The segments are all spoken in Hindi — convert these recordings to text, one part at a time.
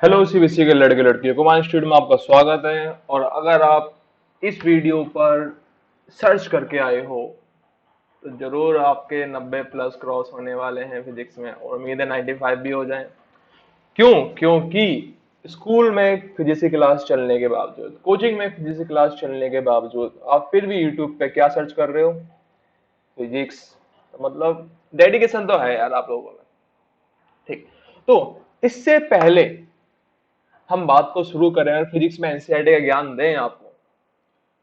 हेलो सीबीएसई के लड़के लड़कियों को माय इंस्टीट्यूट में आपका स्वागत है। और अगर आप इस वीडियो पर सर्च करके आए हो तो जरूर आपके 90 प्लस क्रॉस होने वाले हैं फिजिक्स में, और उम्मीद है 95 भी हो जाएं। क्यों? क्योंकि स्कूल में फिजिक्स की क्लास चलने के बावजूद, कोचिंग में फिजिक्स की क्लास चलने के बावजूद आप फिर भी यूट्यूब पे क्या सर्च कर रहे हो? फिजिक्स। तो मतलब डेडिकेशन तो है यार आप लोगों में। ठीक। तो इससे पहले हम बात को शुरू करें और फिजिक्स में एनसीईआरटी का ज्ञान दें आपको,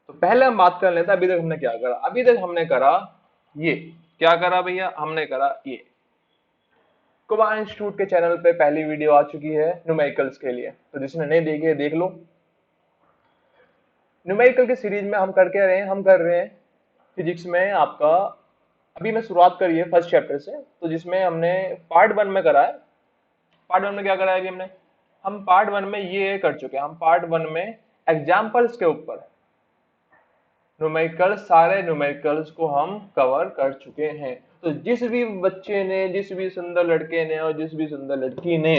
तो पहले हम बात कर लेते हैं अभी तक हमने क्या करा। अभी तक हमने करा ये। क्या करा भैया? हमने करा ये। कुमार इंस्टीट्यूट के चैनल पे पहली वीडियो आ चुकी है न्यूमेरिकल्स के लिए, तो जिसने नहीं देखी है देख लो। न्यूमेरिकल की सीरीज में हम करके रहे हैं, हम कर रहे हैं फिजिक्स में आपका। अभी मैं शुरुआत करी है फर्स्ट चैप्टर से, तो जिसमें हमने पार्ट वन में करा है। पार्ट वन में क्या करा है अभी हमने? हम पार्ट वन में ये कर चुके हैं। हम पार्ट वन में एग्जाम्पल्स के ऊपर न्यूमेरिकल, सारे न्यूमेरिकल्स को हम कवर कर चुके हैं। तो जिस भी बच्चे ने, जिस भी सुंदर लड़के ने और जिस भी सुंदर लड़की ने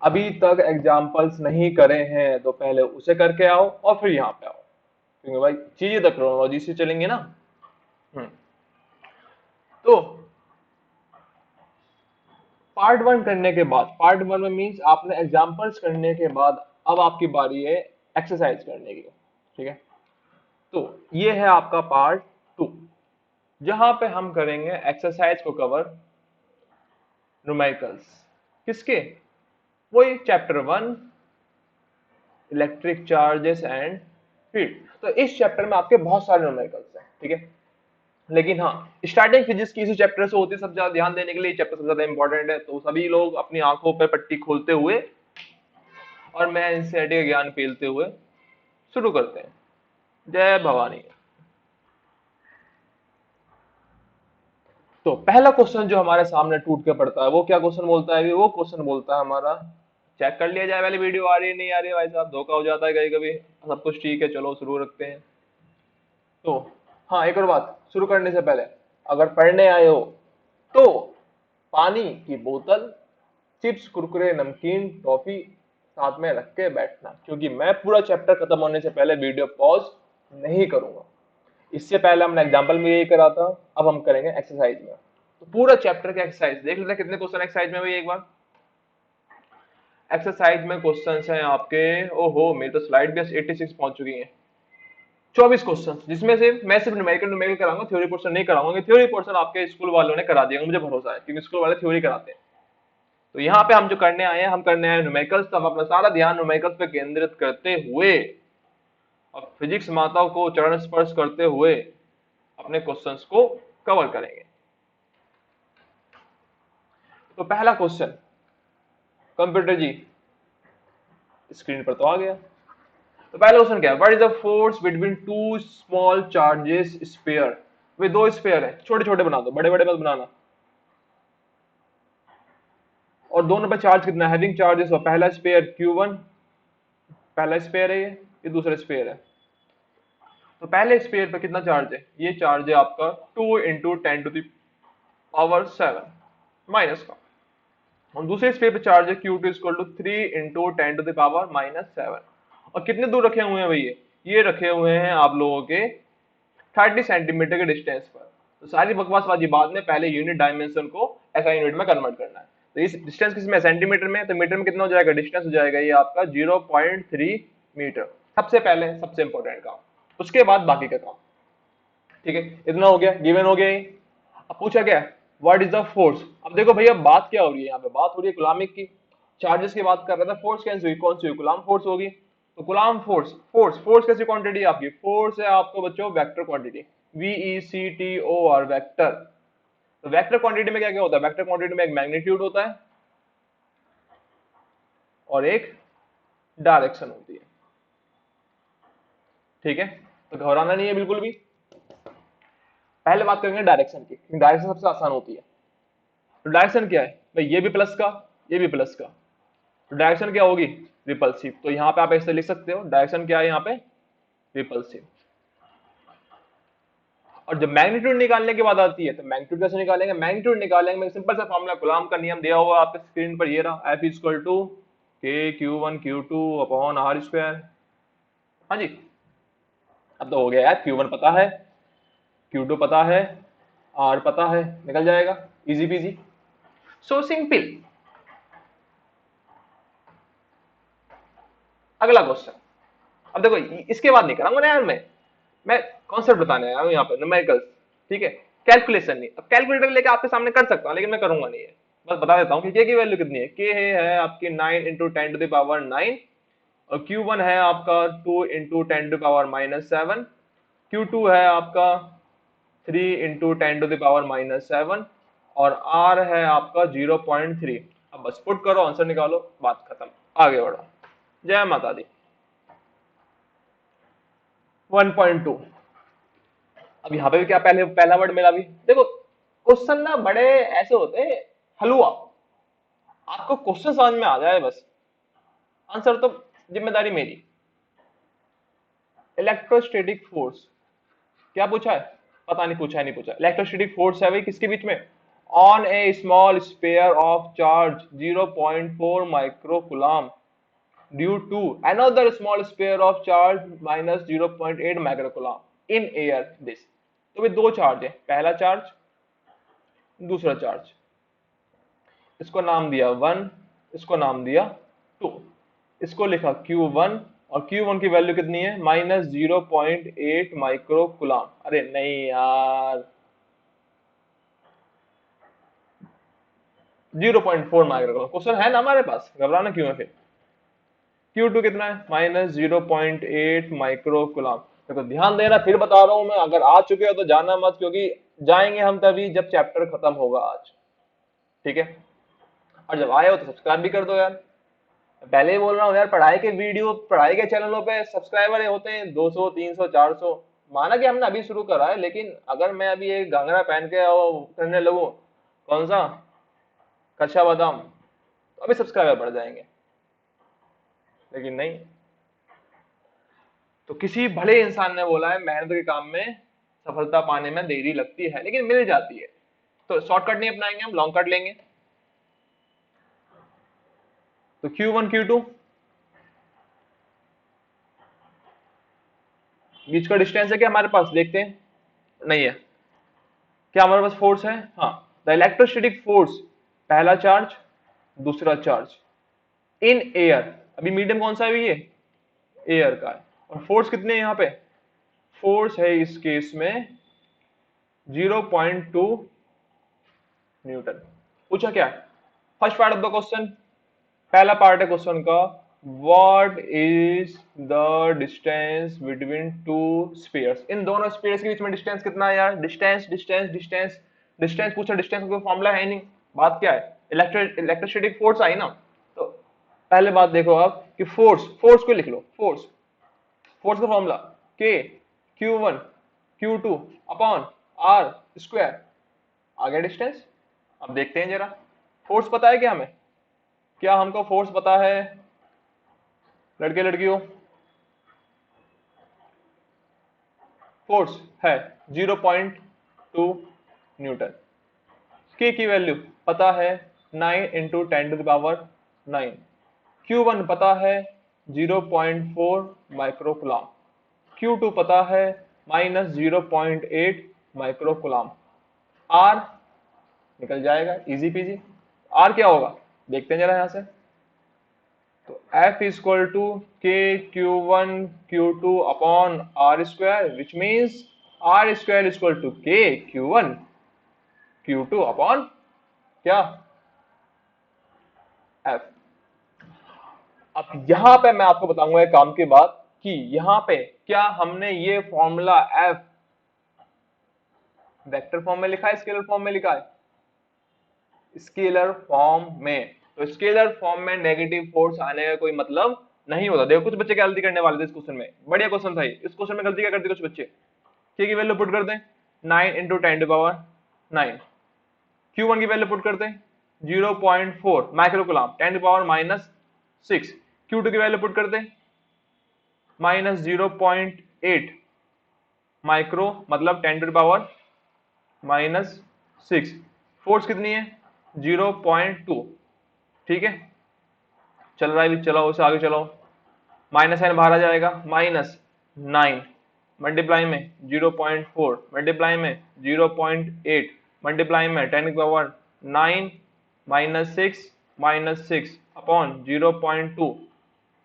अभी तक एग्जाम्पल्स नहीं करे हैं तो पहले उसे करके आओ और फिर यहाँ पे आओ, क्योंकि भाई चीजें तो क्रोनोलॉजी से चलेंगे ना। हम्म। तो पार्ट वन करने के बाद, पार्ट वन में मीन्स आपने एग्जाम्पल्स करने के बाद अब आपकी बारी है एक्सरसाइज करने की। ठीक है। तो ये है आपका पार्ट टू, जहां पे हम करेंगे एक्सरसाइज को कवर, न्यूमेरिकल्स किसके? वही chapter one, electric charges and field. तो इस चैप्टर में आपके बहुत सारे न्यूमेरिकल्स हैं। ठीक है। लेकिन हाँ, स्टार्टिंग फिजिक्स की इसी चैप्टर से होती है, सबसे ज्यादा ध्यान देने के लिए चैप्टर सबसे ज्यादा इंपॉर्टेंट है। तो सभी लोग अपनी आंखों पर पट्टी खोलते हुए और मैं एनसीईआरटी का ज्ञान पेलते हुए शुरू करते हैं। जय भवानी। तो पहला क्वेश्चन जो हमारे सामने टूट के पड़ता है वो क्या क्वेश्चन बोलता है? वो क्वेश्चन बोलता है हमारा, चेक कर लिया जाए पहले वीडियो आ रही है नहीं आ रही है। भाई साहब धोखा हो जाता है कभी कभी। सब कुछ ठीक है, चलो शुरू रखते हैं। तो हाँ, एक और बात शुरू करने से पहले, अगर पढ़ने आए हो तो पानी की बोतल, चिप्स, कुरकुरे, नमकीन, टॉफी साथ में रख के बैठना, क्योंकि मैं पूरा चैप्टर खत्म होने से पहले वीडियो पॉज नहीं करूंगा। इससे पहले हमने एग्जाम्पल में यही करा था, अब हम करेंगे एक्सरसाइज में। तो पूरा चैप्टर का एक्सरसाइज देख लेते हैं कितने क्वेश्चन एक्सरसाइज में भाई एक बार। एक्सरसाइज में क्वेश्चंस हैं आपके, ओहो मेरी तो स्लाइड भी 86 पहुंच चुकी है। 24 क्वेश्चन, जिसमें से मैं सिर्फ न्यूमेरिकल न्यूमेरिकल कराऊंगा, थ्योरी पोर्शन नहीं कराऊंगा। थ्योरी पोर्शन आपके स्कूल वालों ने करा दिया, मुझे भरोसा है, क्योंकि स्कूल वाले थ्योरी कराते हैं। तो यहाँ पे हम जो करने आए हैं, हम करने आए न्यूमेरिकल्स। तो हम अपना सारा ध्यान न्यूमेरिकल्स पे केंद्रित करते हुए और फिजिक्स माता को चरण स्पर्श करते हुए अपने क्वेश्चंस को कवर करेंगे। तो पहला क्वेश्चन, कंप्यूटर जी स्क्रीन पर तो आ गया। तो पहला क्वेश्चन क्या है? What is the force between two small charges sphere? वे दो स्फीयर है, छोटे छोटे बना दो, बड़े बड़े मत बनाना। और दोनों पे चार्ज कितना है? हैविंग चार्जेस, पहला स्फीयर Q1, पहला स्फीयर है ये दूसरा स्फीयर है। तो पहले स्फीयर पे कितना चार्ज है? ये चार्ज है आपका 2 × 10⁻⁷ माइनस का। और दूसरे स्फीयर पे चार्ज है Q2 = 3 × 10⁻⁷। और कितने दूर रखे हुए हैं भैया? ये रखे हुए हैं आप लोगों के 30 सेंटीमीटर के डिस्टेंस पर। तो सारी बकवासबाजी बाद में, पहले यूनिट डायमेंशन को ऐसा यूनिट में कन्वर्ट करना है। तो इस डिस्टेंस किसमें? सेंटीमीटर में। तो मीटर में कितना हो जाएगा? डिस्टेंस हो जाएगा ये आपका 0.3 मीटर। सबसे पहले सबसे इंपॉर्टेंट काम, उसके बाद बाकी का काम। ठीक है, इतना हो गया, गिवन हो गया ये। अब पूछा क्या? What is the force? अब देखो भैया बात क्या हो रही है यहाँ पे? बात हो रही है कुलामिक की। चार्जेस की बात कर रहा था, फोर्स कैसे हुई? कौन सी हुई? कुलाम फोर्स होगी। तो कुलाम फोर्स, फोर्स कैसी क्वांटिटी है आपकी? फोर्स है आपको बच्चों वेक्टर क्वांटिटी, VECTOR, वेक्टर। तो वेक्टर क्वांटिटी में क्या क्या होता है? वेक्टर क्वांटिटी में एक मैग्नीट्यूड होता है और एक डायरेक्शन होती है। ठीक है, तो घबराना नहीं है बिल्कुल भी। पहले बात करेंगे डायरेक्शन की, डायरेक्शन सबसे आसान होती है। तो डायरेक्शन क्या है भाई? ये भी प्लस का, ये भी प्लस का। तो डायरेक्शन क्या होगी? रिपल्सिव। तो यहां पे आप ऐसे लिख सकते हो, डायरेक्शन क्या है यहाँ पे? रिपल्सिव। और जब मैग्नीट्यूड निकालने की बात आती है, तो मैग्नीट्यूड कैसे निकालेंगे? मैग्नीट्यूड निकालेंगे में सिंपल सा फॉर्मूला, कूलॉम का नियम दिया हुआ आपके स्क्रीन पर, ये रहा, F = K q one q two upon r square. हाँ जी, अब तो हो गया यार, क्यू वन पता है, क्यू टू पता है, आर पता है, निकल जाएगा, इजी पीजी, सो सिंपल। अगला क्वेश्चन, अब देखो इसके बाद नहीं कराऊंगा ना यार, मैं कॉन्सेप्ट बताने आया हूँ यहाँ पे, न्यूमेरिकल्स, ठीक है, कैलकुलेशन नहीं। अब कैलकुलेटर लेके आपके सामने कर सकता हूँ, लेकिन मैं करूंगा नहीं है। बस बता देता हूँ कि के की वैल्यू कितनी है। के है आपकी 9 इंटू टेन टू दावर 9, और क्यू वन है आपका 2 into ten to power minus 7, q two है आपका 3 into ten to power minus 7, और आर है आपका 0.3। अब बस पुट करो, आंसर निकालो, बात खत्म, आगे बढ़ो। जय माता दी। 1.2। अब यहाँ पे भी क्या, पहले पहला वर्ड मिला भी, देखो क्वेश्चन ना बड़े ऐसे होते हैं, हलवा, आपको क्वेश्चन समझ में आ जाए बस, आंसर तो जिम्मेदारी मेरी। इलेक्ट्रोस्टैटिक फोर्स, क्या पूछा है, पता नहीं पूछा है नहीं पूछा। इलेक्ट्रोस्टैटिक फोर्स है भाई किसके बीच में, on a small sphere of charge 0.4 microcoulomb due to another small sphere of charge minus 0.8 microcoulomb in air this. तो भाई दो चार्ज है, पहला चार्ज दूसरा चार्ज, इसको नाम दिया 1, इसको नाम दिया 2, इसको लिखा Q1, और Q1 की वैल्यू कितनी है, माइनस 0.8 माइक्रोकूलम। अरे नहीं यार, 0.4 माइक्रोकूलम, क्वेश्चन है ना हमारे पास, घबराना क्यों है फिर। Q2 कितना है, माइनस 0.8 माइक्रोकूलम। देखो ध्यान देना, फिर बता रहा हूं मैं, अगर आ चुके हो तो जाना मत, क्योंकि जाएंगे हम तभी जब चैप्टर खत्म होगा आज, ठीक है। और जब आए हो तो सब्सक्राइब भी कर दो यार, पहले ही बोल रहा हूँ यार, पढ़ाई के वीडियो, पढ़ाई के चैनलों पे सब्सक्राइबर होते हैं 200 300 400। माना कि हमने अभी शुरू करा है, लेकिन अगर मैं अभी एक घाघरा पहन के करने लगूं, कौन सा कच्चा बादाम, तो अभी सब्सक्राइबर बढ़ जाएंगे, लेकिन नहीं। तो किसी भले इंसान ने बोला है मेहनत के काम में सफलता पाने में देरी लगती है, लेकिन मिल जाती है। तो शॉर्टकट नहीं अपनाएंगे, हम लॉन्ग कट लेंगे। तो Q1 Q2 बीच का डिस्टेंस है क्या हमारे पास, देखते हैं, नहीं है। क्या हमारे पास फोर्स है, हाँ, द इलेक्ट्रोस्टैटिक फोर्स, पहला चार्ज दूसरा चार्ज इन एयर, अभी मीडियम कौन सा है ये, एयर का है। और फोर्स कितने हैं यहाँ पे, फोर्स है इस केस में 0.2 न्यूटन। पूछा क्या, first part of the question, पहला पार्ट है क्वेश्चन का, what is the distance between two spheres, इन दोनों स्फीयर्स के बीच में डिस्टेंस कितना है यार, डिस्टेंस डिस्टेंस डिस्टेंस डिस्टेंस पूछा, डिस्टेंस का कोई फॉर्मूला है नहीं। बात क्या है, इलेक्ट्रोस्टैटिक फोर्स आई ना। तो पहले बात देखो आप कि फोर्स, फोर्स को लिख लो, फोर्स, फोर्स का फॉर्मूला के Q1 Q2 upon r square, आ गया डिस्टेंस। अब देखते हैं जरा, फोर्स पता है क्या हमें, क्या हमको फोर्स पता है लड़के लड़कियों, फोर्स है 0.2 न्यूटन। के की वैल्यू पता है 9 into ten to the power 9, Q1 पता है 0.4 माइक्रोकूलम, Q2 पता है माइनस 0.8 माइक्रोकूलम, आर निकल जाएगा, इजी पीजी। आर क्या होगा देखते हैं जरा यहां से, तो F is equal to K Q1 Q2 upon R square, which means R square is equal to K Q1 Q2 upon क्या, F। अब यहां पे मैं आपको बताऊंगा एक काम की बात, कि यहां पे क्या हमने ये फॉर्मूला F वेक्टर फॉर्म में लिखा है, स्केलर फॉर्म में लिखा है, स्केलर फॉर्म में। तो स्केलर फॉर्म में नेगेटिव फोर्स आने का कोई मतलब नहीं होता। देखो कुछ बच्चे क्या गलती करने वाले थे इस क्वेश्चन में, बढ़िया क्वेश्चन था ये, इस क्वेश्चन में गलती क्या करते कुछ बच्चे, के की वैल्यू पुट करते हैं 9 into ten to power 9, Q1 की वैल्यू पुट करते हैं 0.4 microcoulomb 10 to power minus 6, Q2 की वैल्यू पुट करते हैं माइनस 0.8 माइक्रो मतलब 10 टू पावर माइनस 6, फोर्स कितनी है 0.2, ठीक है। चल रहा है भी, चलाओ उसे आगे चलाओ, माइनस साइन बाहर आ जाएगा, -9 मल्टीप्लाई में 0.4 मल्टीप्लाई में 0.8 मल्टीप्लाई में 10 की पावर 9 -6 -6 अपॉन 0.2।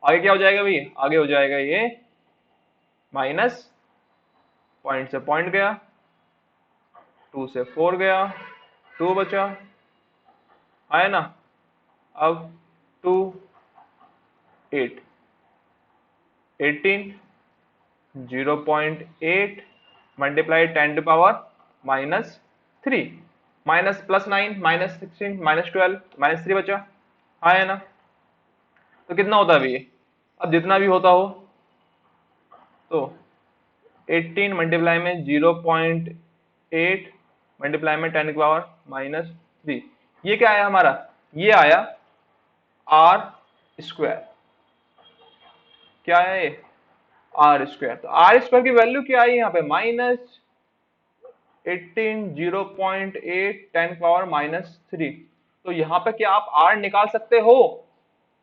आगे क्या हो जाएगा भाई, आगे हो जाएगा ये माइनस, पॉइंट से पॉइंट गया, 2 से 4 गया, 2 बचा, आया ना। अब 2 8 18 0.8 मल्टीप्लाई 10 टू पावर -3 माइनस +9 -16 -12 -3 बचा, आया ना। तो कितना होता है भैया, अब जितना भी होता हो, तो 18 मल्टीप्लाई में 0.8 मल्टीप्लाई में 10 की पावर -3, ये क्या आया हमारा, ये आया r²। क्या आया ये, r²। तो r² की वैल्यू क्या आई यहाँ पे, -18 0.8 10 पावर -3। तो यहाँ पे क्या आप r निकाल सकते हो,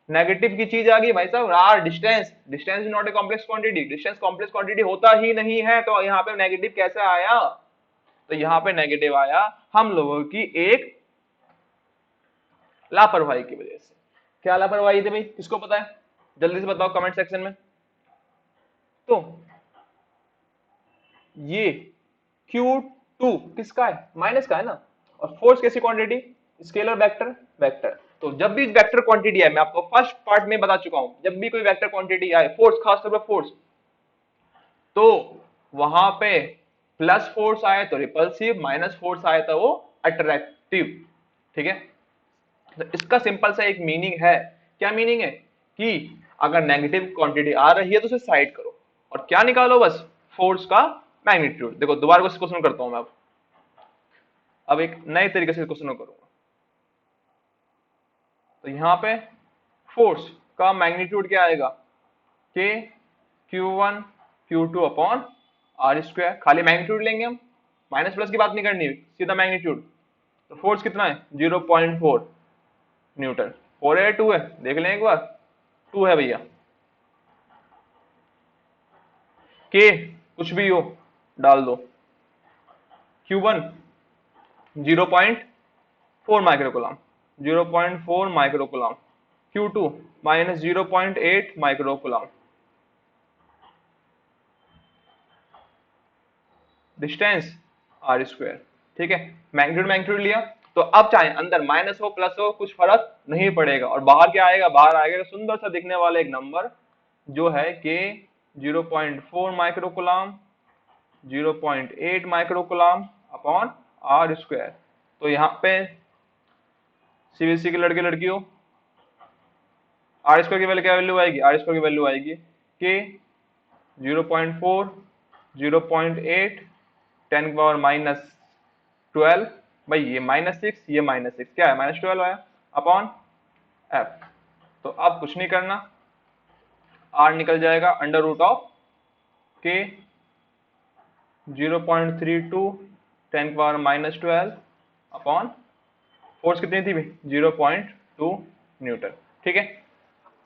नेगेटिव की चीज आ गई भाई साहब, r distance, distance is not a complex quantity, distance complex quantity होता ही नहीं है, तो यहाँ पे नेगेटिव कैसे आया, तो यहाँ पे नेगेटिव आया हम लोगों की एक लापरवाही की वजह से। क्या लापरवाही थी भाई, किसको पता है, जल्दी से बताओ कमेंट सेक्शन में। तो ये Q2 किसका है, माइनस का है ना, और फोर्स कैसी क्वांटिटी, स्केलर वेक्टर, वेक्टर। तो जब भी वेक्टर क्वांटिटी है, मैं आपको फर्स्ट पार्ट में बता चुका हूं, जब भी कोई वेक्टर क्वांटिटी आए, फोर्स, खासतौर पर फोर्स, तो वहां पे प्लस फोर्स आए तो रिपल्सिव, माइनस फोर्स आए तो वो अट्रैक्टिव। ठीक है, तो इसका सिंपल सा एक मीनिंग है, क्या मीनिंग है कि अगर नेगेटिव क्वांटिटी आ रही है तो उसे साइड करो और क्या निकालो, बस फोर्स का मैग्नीट्यूड। देखो दोबारा को क्वेश्चन करता हूं मैं, अब एक नए तरीके से क्वेश्चन करूंगा। तो यहां पे फोर्स का मैग्नीट्यूड क्या आएगा, के Q1 Q2 अपॉन r²। खाली मैग्नीट्यूड लेंगे हम, माइनस प्लस की बात नहीं करनी, सीधा मैग्नीट्यूड। तो फोर्स कितना है, 0.4 न्यूटन। 4 है 2 है, देख लें एक बार, 2 है भैया। के कुछ भी हो डाल दो, Q1 0.4 microcoulomb, 0.4 microcoulomb, Q2 -0.8 microcoulomb, distance r²। ठीक है, मैग्नीट्यूड मैग्नीट्यूड लिया, तो अब चाहे अंदर माइनस हो प्लस हो कुछ फर्क नहीं पड़ेगा, और बाहर क्या आएगा, बाहर आएगा सुंदर सा दिखने वाला एक नंबर जो है के 0.4 माइक्रोकुलम, 0.8 माइक्रोकुलम अपॉन r²। तो यहाँ पे सीबीएसई के लड़के लड़कियों, r² की वैल्यू क्या वैल्यू आएगी, r² की वैल्यू आएगी के 0.4 0.8 10 की पावर -12, भाई ये -6 ये -6, क्या है -12 आया, अपॉन f। तो अब कुछ नहीं करना, r निकल जाएगा अंडर रूट ऑफ के 0.32 10 की पावर -12 अपॉन फोर्स कितनी थी भाई, 0.2 न्यूटन। ठीक है,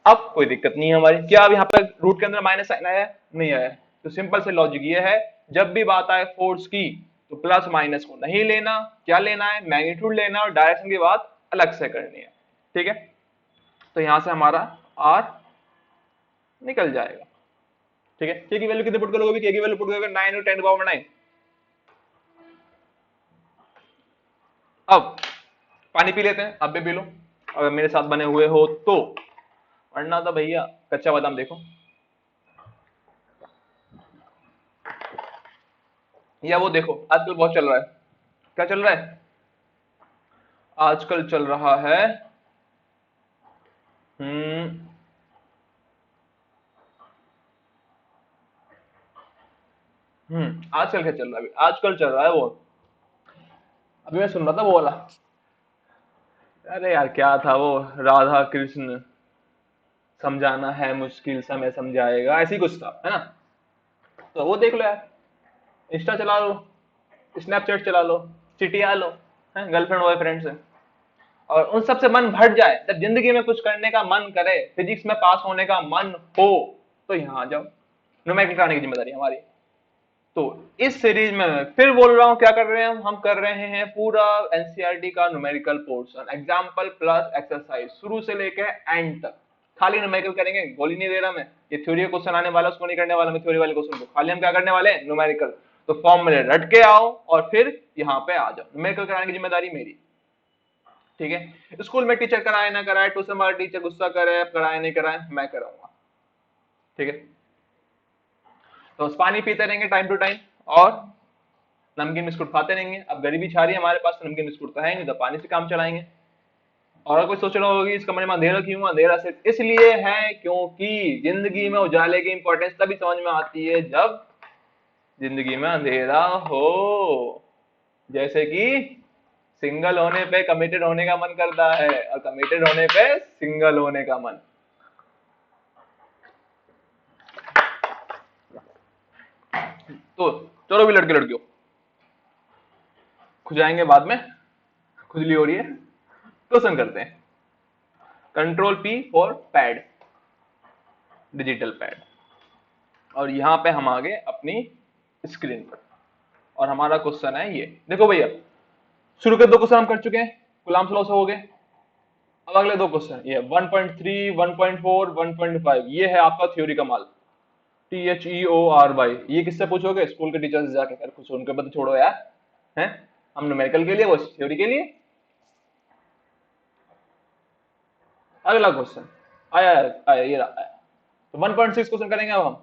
अब कोई दिक्कत नहीं है हमारी, क्या अब यहाँ पे रूट के अंदर माइनस साइन आया, नहीं आया। तो सिंपल से लॉजिक ये है, जब भी बात आए फोर्स की तो प्लस माइनस को नहीं लेना, क्या लेना है, मैग्नीट्यूड लेना, और डायरेक्शन की बात अलग से करनी है। ठीक है, तो यहां से हमारा r निकल जाएगा। ठीक है, के की वैल्यू कितने पुट करोगे, के की वैल्यू पुट करोगे 9 और 10 की पावर 9। अब पानी पी लेते हैं, अब भी पी लो अगर मेरे साथ बने हुए हो तो, वरना तो भैया कच्चा बादाम देखो। या वो देखो, आजकल बहुत चल रहा है, क्या चल रहा है, आजकल चल रहा है आजकल क्या चल रहा है, आजकल चल रहा है वो, अभी मैं सुन रहा था वो वाला, अरे यार क्या था वो, राधा कृष्ण समझाना है मुश्किल समय समझाएगा, ऐसी कुछ था है ना। तो वो देख लो यार, इंस्टा चला लो, स्नैपचैट चला लो, चिटिया लो, है गर्लफ्रेंड बॉयफ्रेंड से, और उन सब से मन भर जाए, जब जिंदगी में कुछ करने का मन करे, फिजिक्स में पास होने का मन हो, तो यहाँ आ जाओ, न्यूमेरिकल कराने की जिम्मेदारी हमारी। तो इस सीरीज में मैं फिर बोल रहा हूँ, क्या कर रहे हैं हम कर रहे हैं पूरा एनसीईआरटी का numerical portion, example plus exercise शुरू से लेकर एंड तक। खाली न्यूमेरिकल करेंगे, गोली नहीं दे रहा मैं, ये थ्योरी क्वेश्चन आने वाला उसको नहीं करने वाला मैं, थ्योरी वाले क्वेश्चन को खाली हम क्या करने वाले हैं, न्यूमेरिकल। तो फॉर्मूले रट के आओ और फिर यहाँ पे आ जाओ, न्यूमेरिकल कराने की जिम्मेदारी मेरी। ठीक है, स्कूल में टीचर कराए ना कराए, ट्यूशन वाला टीचर गुस्सा करे कराए नहीं कराए, मैं कराऊंगा। ठीक है, तो पानी पीते रहेंगे टाइम टू टाइम और नमकीन बिस्कुट खाते रहेंगे। अब गरीबी छा रही है हमारे पास, तो नमकीन बिस्कुट तो है नहीं, तो पानी से काम चलाएंगे। और कोई सोच रहा होगी इस कमरे में अंधेरा क्यों, अंधेरा सिर्फ इसलिए है क्योंकि जिंदगी में उजाले की इंपॉर्टेंस तभी समझ में आती है जब जिंदगी में अंधेरा हो। जैसे कि सिंगल होने पे कमिटेड होने का मन करता है, और कमिटेड होने पे सिंगल होने का मन। तो चलो भी लड़के लड़कियों, खुजाएंगे बाद में, खुजली हो रही है, क्वेश्चन करते हैं। Control P for pad, digital pad. और यहां पे हम आ गए अपनी स्क्रीन पर, और हमारा क्वेश्चन है ये, देखो भैया शुरू के दो क्वेश्चन हम कर चुके हैं, कूलम्ब्स लॉ से हो गए। अब अगले दो क्वेश्चन ये 1.3, 1.4, 1.5, ये है आपका थ्योरी का माल, THEOR, ये किससे पूछोगे, स्कूल के टीचर से जाके, कुछ उनके पता छोड़ो यार, हैं हम न्यूमेरिकल के लिए, वो थ्योरी के लिए। अगला क्वेश्चन आया आया ये आया, तो 1.6 क्वेश्चन करेंगे अब हम।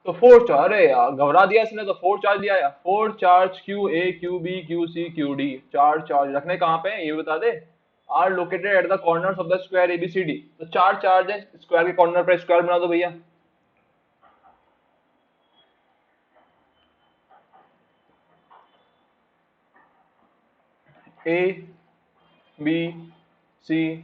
तो फोर चार्ज, अरे यार घबरा दिया इसने, तो फोर चार्ज दिया है, four charge Q A Q B Q C Q D, चार चार्ज रखने कहाँ पे ये बता दे, are located at the corners of the square ABCD. तो चार चार्ज है, स्क्वायर के कॉर्नर पे स्क्वायर बना दो भैया। A B C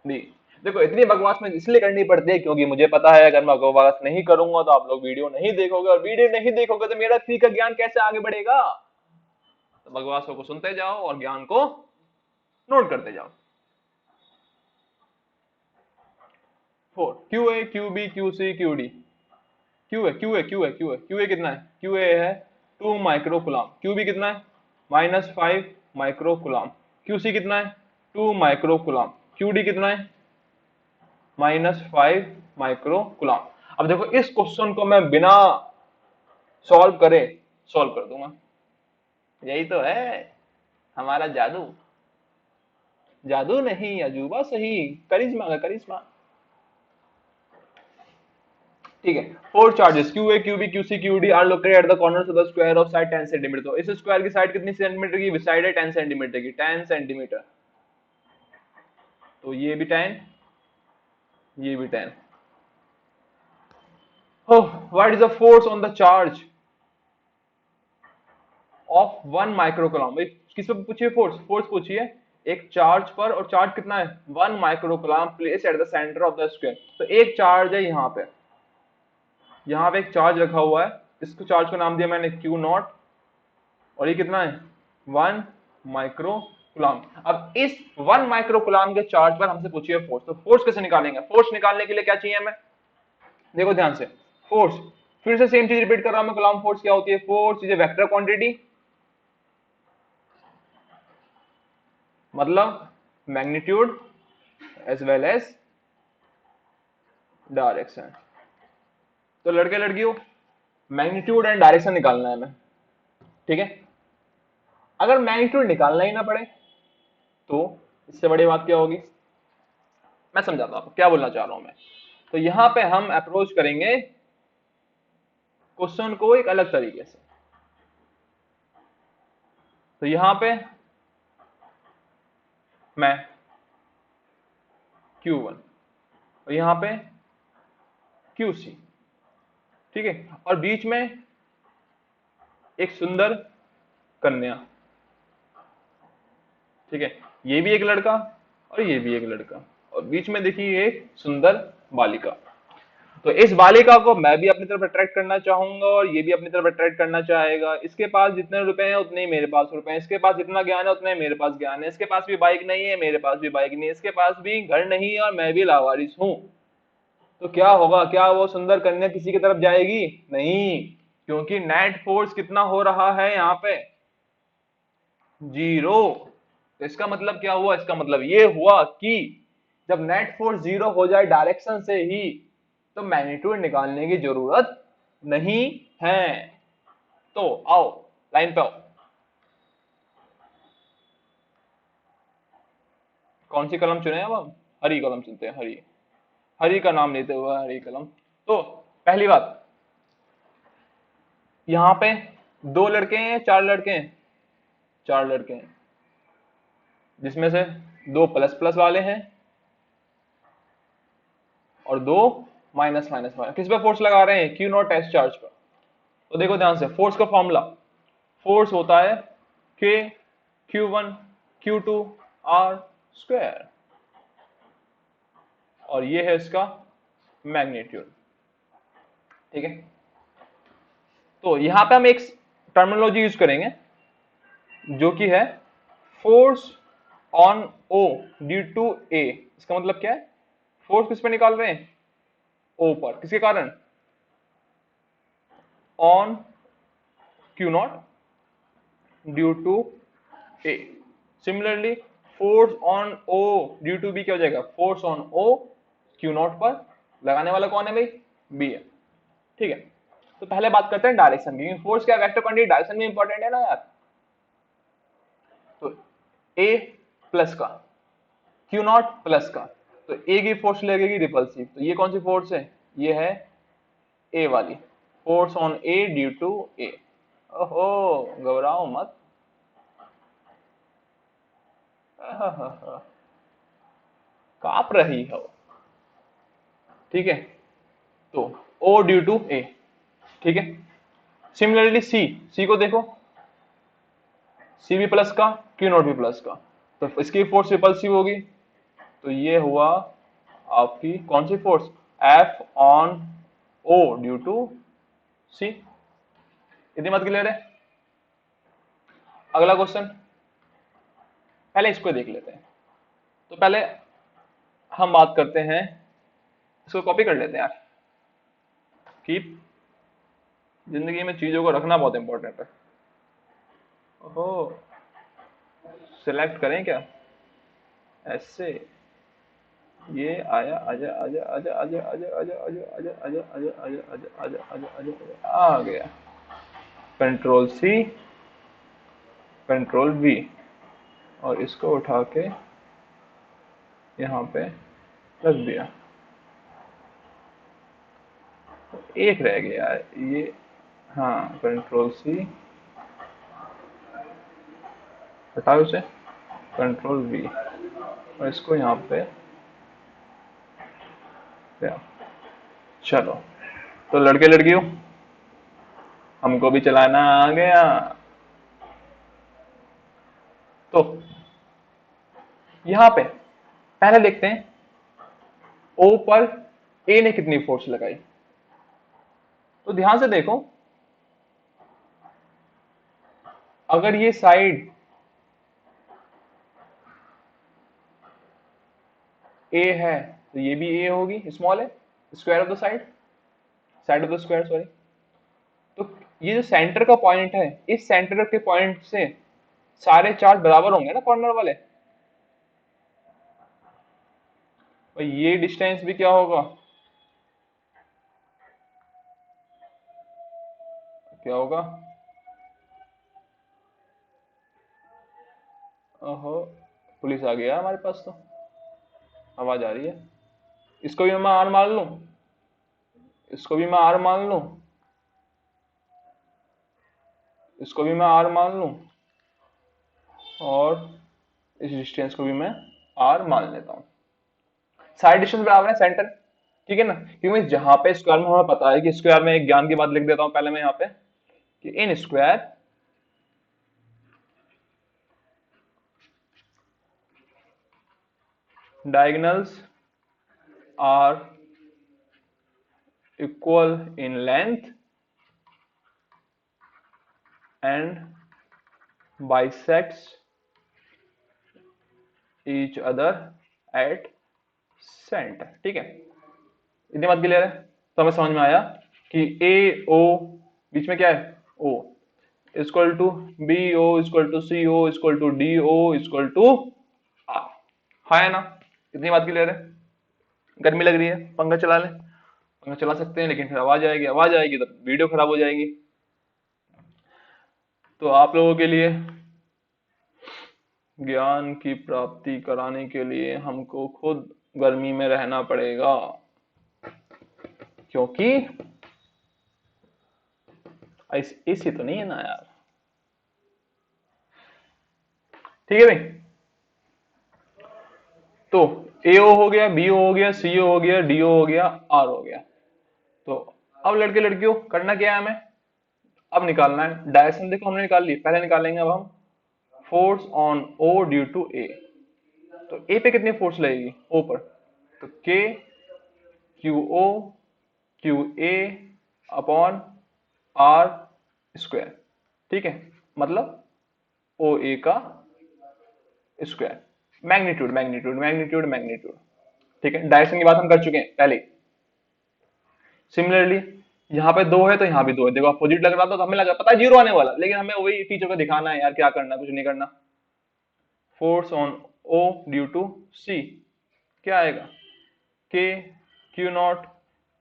D. देखो इतनी बकवास में इसलिए करनी पड़ती है क्योंकि मुझे पता है अगर मैं बकवास नहीं करूंगा तो आप लोग वीडियो नहीं देखोगे, और वीडियो नहीं देखोगे तो मेरा थ्री का ज्ञान कैसे आगे बढ़ेगा। तो बकवासों को सुनते जाओ और ज्ञान को नोट करते जाओ। Four q A Q B Q C Q D, q A कितना है, क्यू ए है 2 माइक्रोकुलाम, क्यू बी कितना है -5 माइक्रोकुलाम, क्यू सी कितना है 2 माइक्रोकुलाम, क्यू डी कितना है -5 माइक्रोकुलाम। अब देखो इस क्वेश्चन को मैं बिना सॉल्व करे सॉल्व कर दूंगा, यही तो है हमारा जादू, जादू नहीं अजूबा सही, करिश्मा का करिश्मा। ठीक है, four charges q A Q B Q C Q D are located at the corners of the square of side 10 centimetre. तो इस स्क्वायर की साइड कितनी सेंटीमीटर की, साइड है 10 सेंटीमीटर की, 10 सेंटीमीटर। तो ये भी 10, ये भी 10। What is the force on the charge of 1 microcoulomb. भाई किस पे पूछिए, फोर्स, फोर्स पूछिए एक चार्ज पर, और चार्ज कितना है 1 microcoulomb place at the centre of the square. तो एक चार्ज है यहाँ पे, यहाँ पे एक चार्ज रखा हुआ है, इसको चार्ज का नाम दिया मैंने क्यू नॉट, और ये कितना है 1 माइक्रोकुलम। अब इस 1 माइक्रोकुलम के चार्ज पर हमसे पूछिए फोर्स, तो फोर्स कैसे निकालेंगे, फोर्स निकालने के लिए क्या चाहिए हमें, देखो ध्यान से, फोर्स फिर से सेम चीज रिपीट कर रहा हूं मैं, कूलम्ब फोर्स क्या होती है, force is a vector quantity, मतलब magnitude as well as direction. तो लड़के लड़कियों मैग्नीट्यूड एंड डायरेक्शन निकालना है हमें। ठीक है, अगर मैग्नीट्यूड निकालना ही ना पड़े तो इससे बड़ी बात क्या होगी, मैं समझाता हूं आपको क्या बोलना चाह रहा हूं मैं। तो यहां पे हम अप्रोच करेंगे क्वेश्चन को एक अलग तरीके से। तो यहां पे मैं Q1 और यहां पे QC, ठीक है, और बीच में एक सुंदर कन्या, ठीक है, ये भी एक लड़का और ये भी एक लड़का, और बीच में देखिए एक सुंदर बालिका। तो इस बालिका को मैं भी अपनी तरफ अट्रैक्ट करना चाहूंगा और ये भी अपनी तरफ अट्रैक्ट करना चाहेगा। इसके पास जितने रुपए हैं उतने ही मेरे पास रुपए हैं, इसके पास जितना ज्ञान है उतना ही मेरे पास ज्ञान है, इसके पास भी बाइक नहीं है, मेरे पास भी बाइक नहीं है, इसके पास भी घर नहीं है और मैं भी लावारिस हूं। तो क्या होगा, क्या वो सुंदर कन्या किसी की तरफ जाएगी? नहीं, क्योंकि नेट फोर्स कितना हो रहा है यहाँ पे? 0। तो इसका मतलब क्या हुआ? इसका मतलब ये हुआ कि जब नेट फोर्स 0 हो जाए डायरेक्शन से ही, तो मैग्नीट्यूड निकालने की जरूरत नहीं है। तो आओ लाइन पे आओ। कौन सी कलम चुने अब हम? हरी कलम चुनते हैं, हरी। हरी का नाम लेते हुए हरी कलम। तो पहली बात, यहाँ पे 2 लड़के हैं, 4 लड़के हैं? 4 लड़के हैं, जिसमें से 2++ वाले हैं और 2 माइनस किस पे फोर्स लगा रहे हैं? Q0 S चार्ज पर। तो देखो ध्यान से, फोर्स का फॉर्मूला, फोर्स होता है K Q1 Q2 R², और ये है इसका मैग्नीट्यूड। ठीक है, तो यहां पे हम एक टर्मिनोलॉजी यूज करेंगे जो कि है force on O due to A। इसका मतलब क्या है? फोर्स किस पे निकाल रहे हैं? O पर। किसके कारण? On Q0 due to A। Similarly force on O due to B क्या हो जाएगा? फोर्स ऑन O Q0 पर। लगाने वाला कौन है भाई? B है। ठीक है, तो पहले बात करते हैं डायरेक्शन की। फोर्स क्या, वेक्टर क्वांटिटी, डायरेक्शन भी इंपॉर्टेंट है ना यार। तो A प्लस का, Q0 प्लस का, तो A की फोर्स लगेगी रिपल्सिव। तो ये कौन सी फोर्स है? ये है A वाली, force on A due to A। ओहो, घबराओ मत। कांप रही हो। ठीक है, तो O ड्यू टू A। ठीक है, सिमिलरली सी को देखो, सी भी प्लस का, Q0 भी प्लस का, तो इसकी फोर्स रिपल्सिव होगी। तो ये हुआ आपकी कौन सी force? F on O due to C. इतनी बात क्लियर है? अगला क्वेश्चन, पहले इसको देख लेते हैं। तो पहले हम बात करते हैं, इसको कॉपी कर लेते हैं यार, कि जिंदगी में चीजों को रखना बहुत इंपॉर्टेंट है। ओहो, सिलेक्ट करें क्या? ऐसे, ये आया, आजा आजा आजा आजा आजा आजा आजा आजा आजा आजा आजा आजा आजा आजा आजा, आ गया। कंट्रोल C, कंट्रोल V, और इसको उठा के यहाँ पे रख दिया। एक रह गया ये, हाँ, कंट्रोल C, हटाओ उसे, कंट्रोल V, और इसको यहाँ पे दिया। चलो, तो लड़के लड़कियों, हमको भी चलाना आ गया। तो यहाँ पे पहले देखते हैं O पर A ने कितनी फोर्स लगाई। तो ध्यान से देखो, अगर ये साइड A है तो ये भी A होगी, स्मॉल है, square of the side, side of the square sorry. तो ये जो सेंटर का पॉइंट है, इस सेंटर के पॉइंट से सारे चार्ज बराबर होंगे ना, कॉर्नर वाले। और ये डिस्टेंस भी क्या होगा? क्या होगा? ओहो, पुलिस आ गया हमारे पास तो, आवाज आ रही है। इसको भी मैं आर मान लूं, इसको भी मैं आर मान लूं, इसको भी मैं आर मान लूं, और इस डिस्टेंस को भी मैं आर मान लेता हूं। साइड डिस्टेंस बराबर है सेंटर। ठीक है ना, क्योंकि जहां पे स्क्वायर में हमें पता है कि स्क्वायर में एक ज्ञान की बात लिख देता हूं पहले मैं यहाँ पे, कि in square diagonals are equal in length and bisects each other at center। ठीक है, इतनी बात क्लियर है? तो हमें समझ में आया कि ए ओ बीच में क्या है, O equal to B O equal to C O equal to D O equal to R. हाँ है ना? इतनी बात क्लियर है? गर्मी लग रही है, पंखा चला लें? पंखा चला सकते हैं, लेकिन फिर आवाज आएगी, आवाज आएगी तो वीडियो खराब हो जाएगी। तो आप लोगों के लिए ज्ञान की प्राप्ति कराने के लिए हमको खुद गर्मी में रहना पड़ेगा, क्योंकि एसी तो नहीं है ना यार। ठीक है भाई, तो एओ हो गया, बीओ हो गया, सीओ हो गया, डीओ हो गया, आर हो गया। तो अब लड़के लड़कियों करना क्या है हमें, अब निकालना है डायरेक्शन। देखो हमने निकाल ली, पहले निकालेंगे अब हम force on O due to A. तो ए पे कितनी फोर्स लगेगी, ओ पर, तो K q O q A upon r square. ठीक है, मतलब ओ ए का square, magnitude magnitude magnitude magnitude. ठीक है, डायरेक्शन की बात हम कर चुके हैं पहले। सिमिलरली यहाँ पे दो है तो यहाँ भी दो है, देखो अपोजिट लग रहा था तो हमें लगा पता है जीरो आने वाला, लेकिन हमें वही टीचर को दिखाना है यार, क्या करना, कुछ नहीं करना। Force on O due to C क्या आएगा, के क्यू नॉट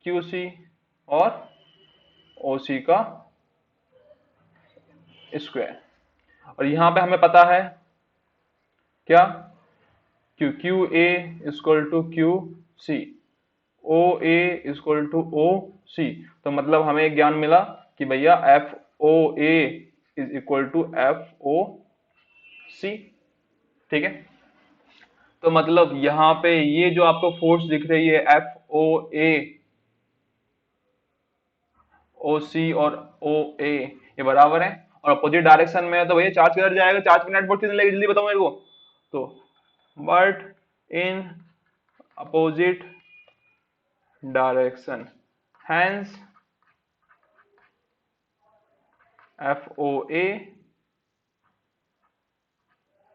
क्यू सी और ओ सी का स्क्वायर। और यहां पे हमें पता है क्या, Q Q A equal to Q C, O A equal to O C. तो मतलब हमें एक ज्ञान मिला कि भैया F O A is equal to F O C. ठीक है, तो मतलब यहां पे ये जो आपको फोर्स दिख रही है एफ ओ ए, ओ सी और ओ ए, ये बराबर है और अपोजिट डायरेक्शन में है, तो भैया चार्ज किधर जाएगा, चार्ज की नेट फोर्स कितनी लगेगी, जल्दी बताओ मेरे को। तो but in opposite direction, hence FOA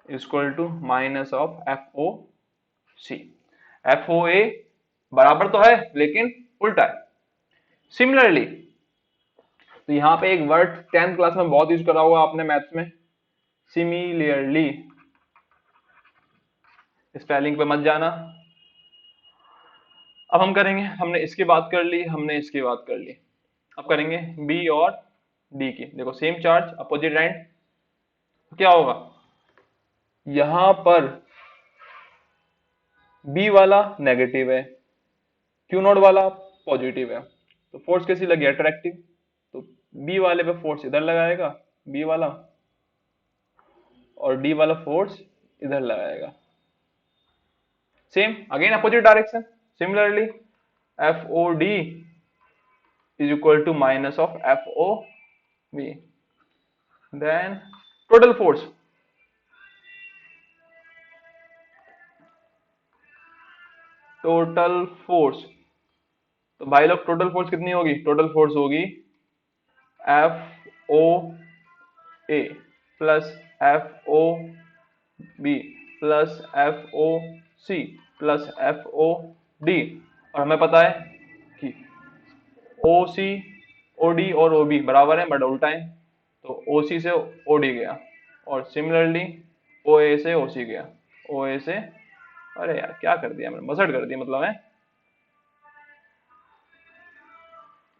equal to minus of FOC। FOA बराबर तो है लेकिन उल्टा है। सिमिलरली तो यहां पे एक वर्ड 10th क्लास में बहुत यूज करा होगा आपने मैथ्स में, सिमिलरली। स्पेलिंग पे मत जाना। अब हम करेंगे, हमने इसकी बात कर ली, हमने इसकी बात कर ली, अब करेंगे बी और डी की। देखो सेम चार्ज अपोजिट एंड, क्या होगा, यहां पर बी वाला नेगेटिव है, क्यू नॉट वाला पॉजिटिव है, तो फोर्स कैसी लगी, अट्रैक्टिव। तो बी वाले पे फोर्स इधर लगाएगा बी वाला, और डी वाला फोर्स इधर लगाएगा, same again opposite direction. Similarly F O D is equal to minus of F O B, then total force, total force, तो भाई लोग टोटल फोर्स कितनी होगी, टोटल फोर्स होगी F O A plus F O B plus F O C plus F O D. और हमें पता है कि ओ सी ओ डी और ओ बी बराबर है बट उल्टा है, तो ओ सी से ओ डी गया, और सिमिलरली ओ ए से ओ सी गया, ओ ए से, अरे यार क्या कर दिया मैंने, मसट कर दिया मतलब है।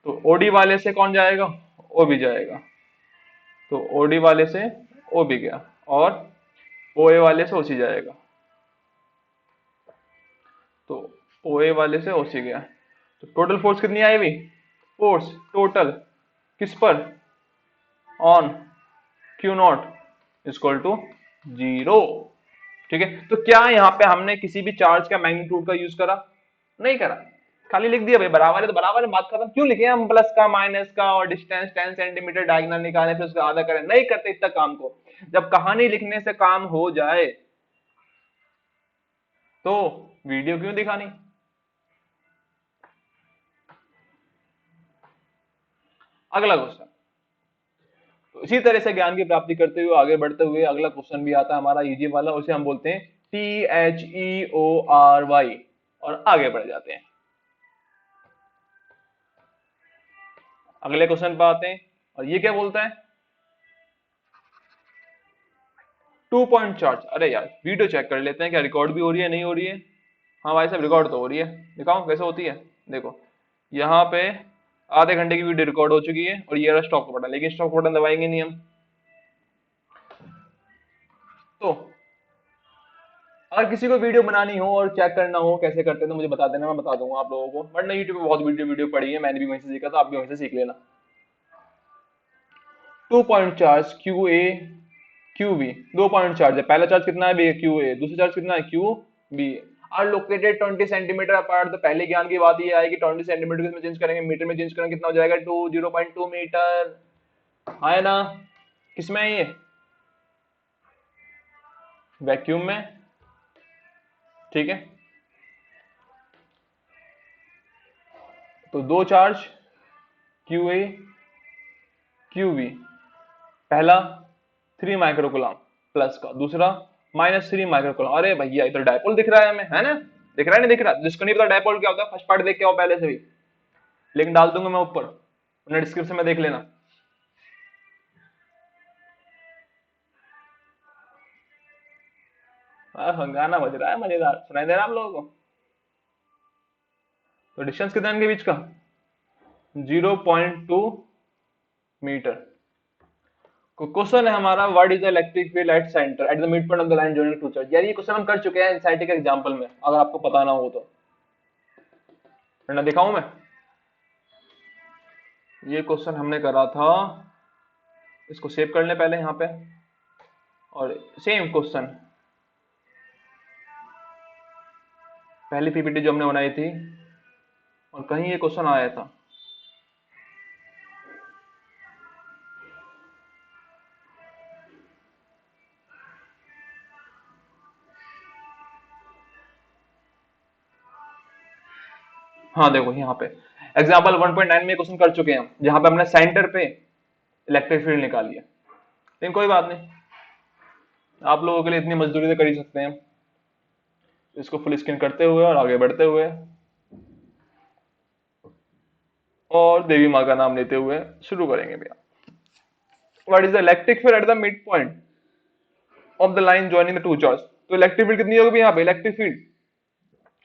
तो ओडी वाले से कौन जाएगा, ओ भी जाएगा, तो ओडी वाले से ओ भी गया, और ओ ए वाले से ओसी जाएगा, तो ओ ए वाले से ओसी गया। तो टोटल फोर्स कितनी आई हुई, फोर्स टोटल किस पर, on q not equal to zero. ठीक है, तो क्या यहाँ पे हमने किसी भी चार्ज का मैग्नीट्यूड का यूज करा, नहीं करा, खाली लिख दिया भाई बराबर है तो बराबर है, बात खत्म। क्यों लिखे हम प्लस का माइनस का और डिस्टेंस 10 सेंटीमीटर डायगोनल निकाले फिर उसका आधा करें, नहीं करते इतना काम को। जब कहानी लिखने से काम हो जाए तो वीडियो क्यों दिखानी। अगला क्वेश्चन। तो इसी तरह से ज्ञान की प्राप्ति करते हुए आगे बढ़ते हुए अगला क्वेश्चन भी आता है हमारा इजी वाला, उसे हम बोलते हैं THEORY, और आगे बढ़ जाते हैं। अगले क्वेश्चन पे आते हैं, और ये क्या बोलता है? 2 पॉइंट चार्ज। अरे यार वीडियो चेक कर लेते हैं, क्या रिकॉर्ड भी हो रही है, नहीं हो रही है? हाँ भाई साहब रिकॉर्ड तो हो रही है, दिखाओ कैसे होती है। देखो यहाँ पे आधे घंटे की वीडियो रिकॉर्ड हो चुकी है, और ये रहा स्टॉप बटन, लेकिन स्टॉप बटन दबाएंगे नहीं हम। तो अगर किसी को वीडियो बनानी हो और चेक करना हो कैसे करते हैं तो मुझे बता देना, मैं बता दूंगा आप लोगों को, वरना यूट्यूब पे बहुत वीडियो पड़ी है, मैंने भी वहीं से सीखा था, आप भी वहीं से सीख लेना। 2 point charge Q A Q B, 2 point charge है, पहला चार्ज कितना है बी क्यू ए, दूसरा चार्ज कितना है q B, are located 20 centimetre apart. तो पहले ज्ञान की बात ये आएगी 20 सेंटीमीटर में चेंज करेंगे, मीटर में चेंज करेंगे, कितना हो जाएगा 0.2 मीटर, है ना? किसमें है ये? वैक्यूम में, ठीक है। तो दो charge Q A Q B, पहला 3 माइक्रोकुलम प्लस का, दूसरा -3 माइक्रोकुलम। अरे भैया इधर डायपोल दिख रहा है हमें, है ना? दिख रहा है नहीं दिख रहा? जिसको नहीं पता डायपोल क्या होता है, फर्स्ट पार्ट देख के आओ पहले से भी, लिंक डाल दूंगा मैं ऊपर, अपने डिस्क्रिप्शन में देख लेना। गाना बज रहा है मजेदार, सुनाई दे रहा है आप लोगों को? तो डिस्टेंस कितना है इनके बीच का? 0.2 मीटर। क्वेश्चन है हमारा, what is the electric field at centre at the mid point of the line joining two charge. यार ये क्वेश्चन हम कर चुके हैं एनसीईआरटी के एग्जांपल में, अगर आपको पता ना हो तो वरना दिखाऊं मैं। ये क्वेश्चन हमने करा था, इसको सेव कर लें पहले यहाँ पे, और सेम क्वेश्चन पहली पीपीटी जो हमने बनाई थी, और कहीं ये क्वेश्चन आया था। हाँ देखो यहाँ पे एग्जाम्पल 1.9 में क्वेश्चन कर चुके हैं हम, जहां पे हमने सेंटर पे इलेक्ट्रिक फील्ड निकाली है। लेकिन कोई बात नहीं, आप लोगों के लिए इतनी मजदूरी तो कर ही सकते हैं। इसको फुल स्क्रीन करते हुए और आगे बढ़ते हुए और देवी माँ का नाम लेते हुए शुरू करेंगे भैया। What is the electric field at the mid point of the line joining the two charge. तो इलेक्ट्रिक फील्ड कितनी होगी यहाँ पे? इलेक्ट्रिक फील्ड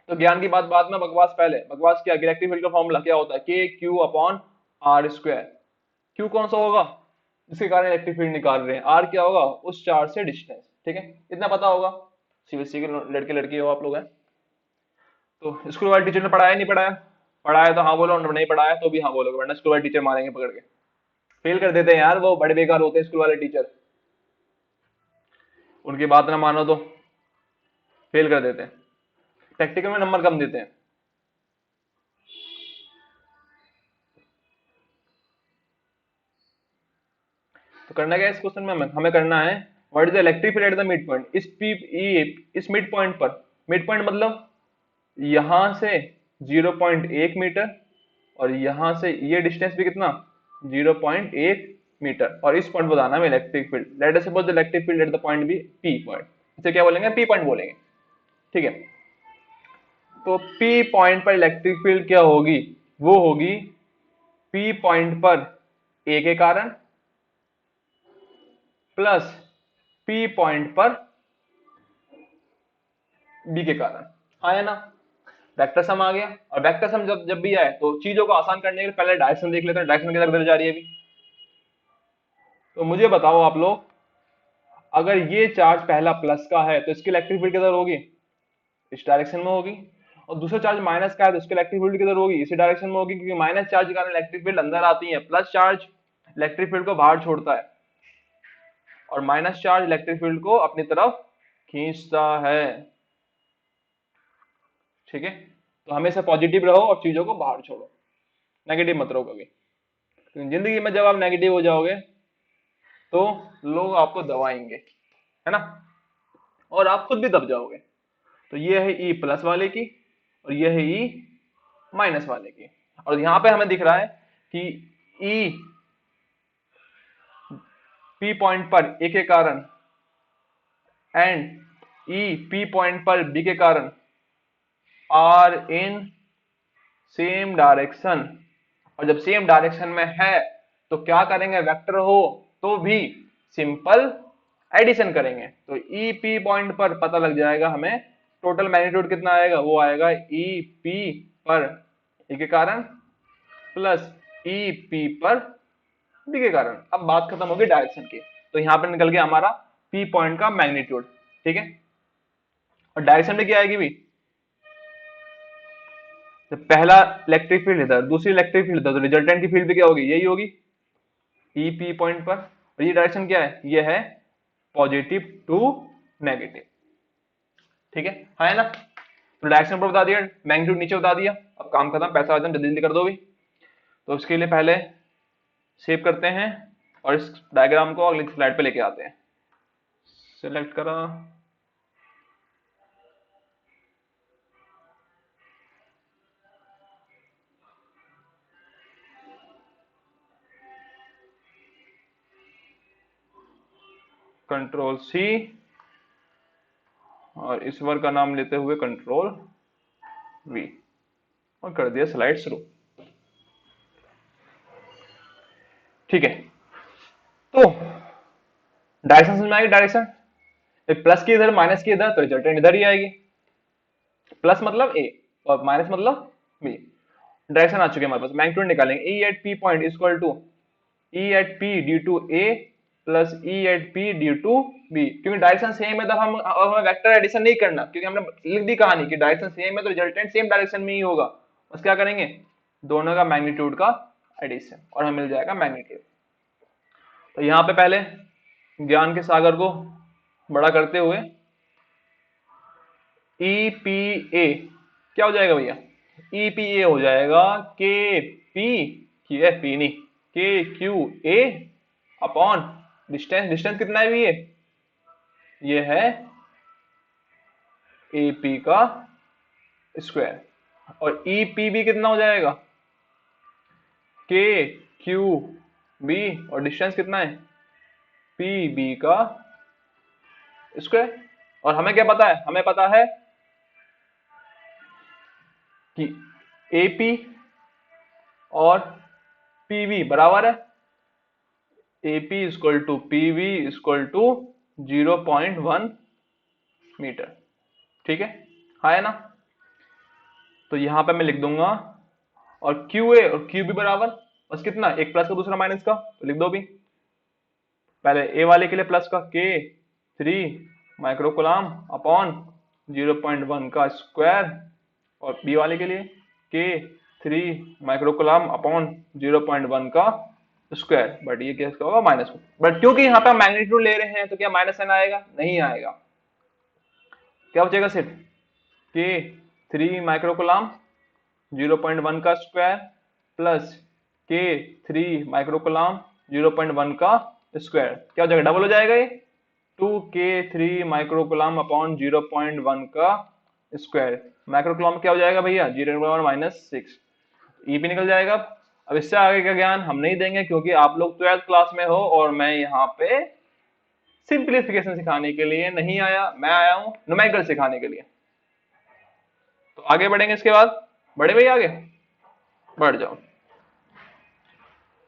तो ज्ञान की बात बाद में, बकवास पहले। बकवास क्या? इलेक्ट्रिक फील्ड का फॉर्मूला क्या होता है? K q upon r square. Q कौन सा होगा जिसके कारण इलेक्ट्रिक फील्ड निकाल रहे हैं, आर क्या होगा उस चार्ज से डिस्टेंस, ठीक है, इतना पता होगा। सीबीएसई के लड़के लड़की हो आप लोग हैं तो स्कूल वाले टीचर ने पढ़ाया नहीं पढ़ाया? पढ़ाया तो हाँ बोलो, नहीं पढ़ाया तो भी हाँ बोलोगे, वरना स्कूल वाले टीचर मारेंगे पकड़ के, फेल कर देते हैं यार, वो बड़े बेकार होते हैं स्कूल वाले टीचर, उनकी बात ना मानो तो फेल कर देते हैं, प्रैक्टिकल में नंबर कम देते हैं। तो करना क्या है इस क्वेश्चन में? हमें करना है what is the electric field at the mid point. इस मिड पॉइंट पर, मिड पॉइंट मतलब यहां से 0.1 मीटर, और यहां से ये डिस्टेंस भी कितना 0.1 मीटर, और इस पॉइंट बताना है electric field. Let us suppose the electric field at the point be P point, इसे क्या बोलेंगे? पी पॉइंट बोलेंगे, ठीक है। तो पी पॉइंट पर इलेक्ट्रिक फील्ड क्या होगी? वो होगी पी पॉइंट पर ए के कारण प्लस पी पॉइंट पर बी के कारण, आया ना? वेक्टर सम आ गया। और वेक्टर सम जब जब भी आए तो चीजों को आसान करने के लिए पहले डायरेक्शन देख लेते हैं, डायरेक्शन किधर जा रही है अभी। तो मुझे बताओ आप लोग, अगर ये चार्ज पहला प्लस का है तो इसकी इलेक्ट्रिक फील्ड किधर होगी? इस डायरेक्शन में होगी। और दूसरा चार्ज माइनस का है तो इसकी इलेक्ट्रिक फील्ड किधर होगी? इसी डायरेक्शन में होगी, क्योंकि माइनस चार्ज के कारण इलेक्ट्रिक फील्ड अंदर आती है, प्लस चार्ज इलेक्ट्रिक फील्ड को बाहर छोड़ता है, और माइनस चार्ज इलेक्ट्रिक फील्ड को अपनी तरफ खींचता है, ठीक है। तो हमेशा पॉजिटिव रहो और चीजों को बाहर छोड़ो, नेगेटिव मत रहो कभी, क्योंकि जिंदगी में जब आप नेगेटिव हो जाओगे तो लोग आपको दबाएंगे, है ना, और आप खुद भी दब जाओगे। तो ये है ई प्लस वाले की, और ये है ई माइनस वाले की। और यहाँ पे हमें दिख रहा है कि ई P पॉइंट पर A के कारण एंड E P पॉइंट पर B के कारण आर इन सेम डायरेक्शन, और जब सेम डायरेक्शन में है तो क्या करेंगे, वेक्टर हो तो भी सिंपल एडिशन करेंगे। तो ई पी पॉइंट पर पता लग जाएगा हमें टोटल मैग्नीट्यूड कितना आएगा, वो आएगा ई पी पर ए के कारण प्लस ई पी पर बी के कारण। अब बात खत्म होगी डायरेक्शन की, तो यहां पर निकल गया हमारा पी पॉइंट का मैग्नीट्यूड, ठीक है। और डायरेक्शन में क्या आएगी भी, तो पहला इलेक्ट्रिक फील्ड इधर, दूसरी इलेक्ट्रिक फील्ड इधर, तो रिजल्टेंट की फील्ड भी क्या होगी, यही होगी ई पी पॉइंट पर। और ये डायरेक्शन क्या है, ये है पॉजिटिव टू नेगेटिव, ठीक है ना। तो डायरेक्शन पर बता दिया, मैग्नीट्यूड नीचे बता दिया, अब काम खत्म, पैसा आदम जल्दी जल्दी कर दो भी। तो उसके लिए पहले सेव करते हैं और इस डायग्राम को अगली स्लाइड पे लेके आते हैं। सिलेक्ट करा, कंट्रोल सी, और इस वर्ग का नाम लेते हुए कंट्रोल वी, और कर दिया स्लाइड शुरू, ठीक है। तो डायरेक्शन समझ में आएगी, डायरेक्शन प्लस की इधर माइनस की इधर, तो रिजल्टेंट इधर ही आएगी। प्लस मतलब ए और माइनस मतलब बी। डायरेक्शन आ चुके हमारे पास, मैग्नीट्यूड निकालेंगे। E at P point equal to E at P due to A plus E at P due to B. क्योंकि डायरेक्शन सेम है तो हमें वेक्टर एडिशन नहीं करना, क्योंकि हमने लिख दी कहानी कि डायरेक्शन सेम है तो रिजल्टेंट सेम डायरेक्शन में ही होगा। बस क्या करेंगे, दोनों का मैग्नीट्यूड का एडिशन, और हमें मिल जाएगा मैग्नीट्यूड। तो यहां पे पहले ज्ञान के सागर को बड़ा करते हुए ई पी ए क्या हो जाएगा भैया, ई पी ए हो जाएगा के पी, पी नहीं, के q A upon distance. Distance कितना है भी, ये है ए पी का स्क्वायर। और ई पी बी कितना हो जाएगा, के क्यू बी, और डिस्टेंस कितना है पी बी का स्क्वायर। और हमें क्या पता है, हमें पता है कि AP और PV बराबर है, AP equal to PV equal to 0.1 metre, ठीक है ना। तो यहां पे मैं लिख दूंगा, और QA और QB बराबर बस कितना, एक प्लस का दूसरा माइनस का, तो लिख दो भी। पहले ए वाले के लिए प्लस का K3 माइक्रोकूलम अपॉन 0.1 का स्क्वायर, और बी वाले के लिए K3 माइक्रोकूलम अपॉन 0.1 का स्क्वायर, बट ये क्या होगा माइनस, बट क्योंकि यहाँ पे मैग्नीट्यूड ले रहे हैं तो क्या माइनस साइन आएगा, नहीं आएगा। क्या बचेगा सिर्फ K3 माइक्रोकूलम 0.1 का स्क्वायर प्लस K3 माइक्रोकूलम 0.1 का स्क्वायर, क्या हो जाएगा, डबल हो जाएगा ये 2K3 माइक्रोकूलम अपॉन 0.1 का स्क्वायर। माइक्रोकूलम क्या हो जाएगा भैया, 0 माइनस 6, ई भी निकल जाएगा। अब इससे आगे का ज्ञान हम नहीं देंगे क्योंकि आप लोग 12th क्लास में हो और मैं यहाँ पे सिंप्लीफिकेशन सिखाने के लिए नहीं आया, मैं आया हूं न्यूमेरिकल सिखाने के लिए। तो आगे बढ़ेंगे, इसके बाद बढ़े भैया, आगे बढ़ जाओ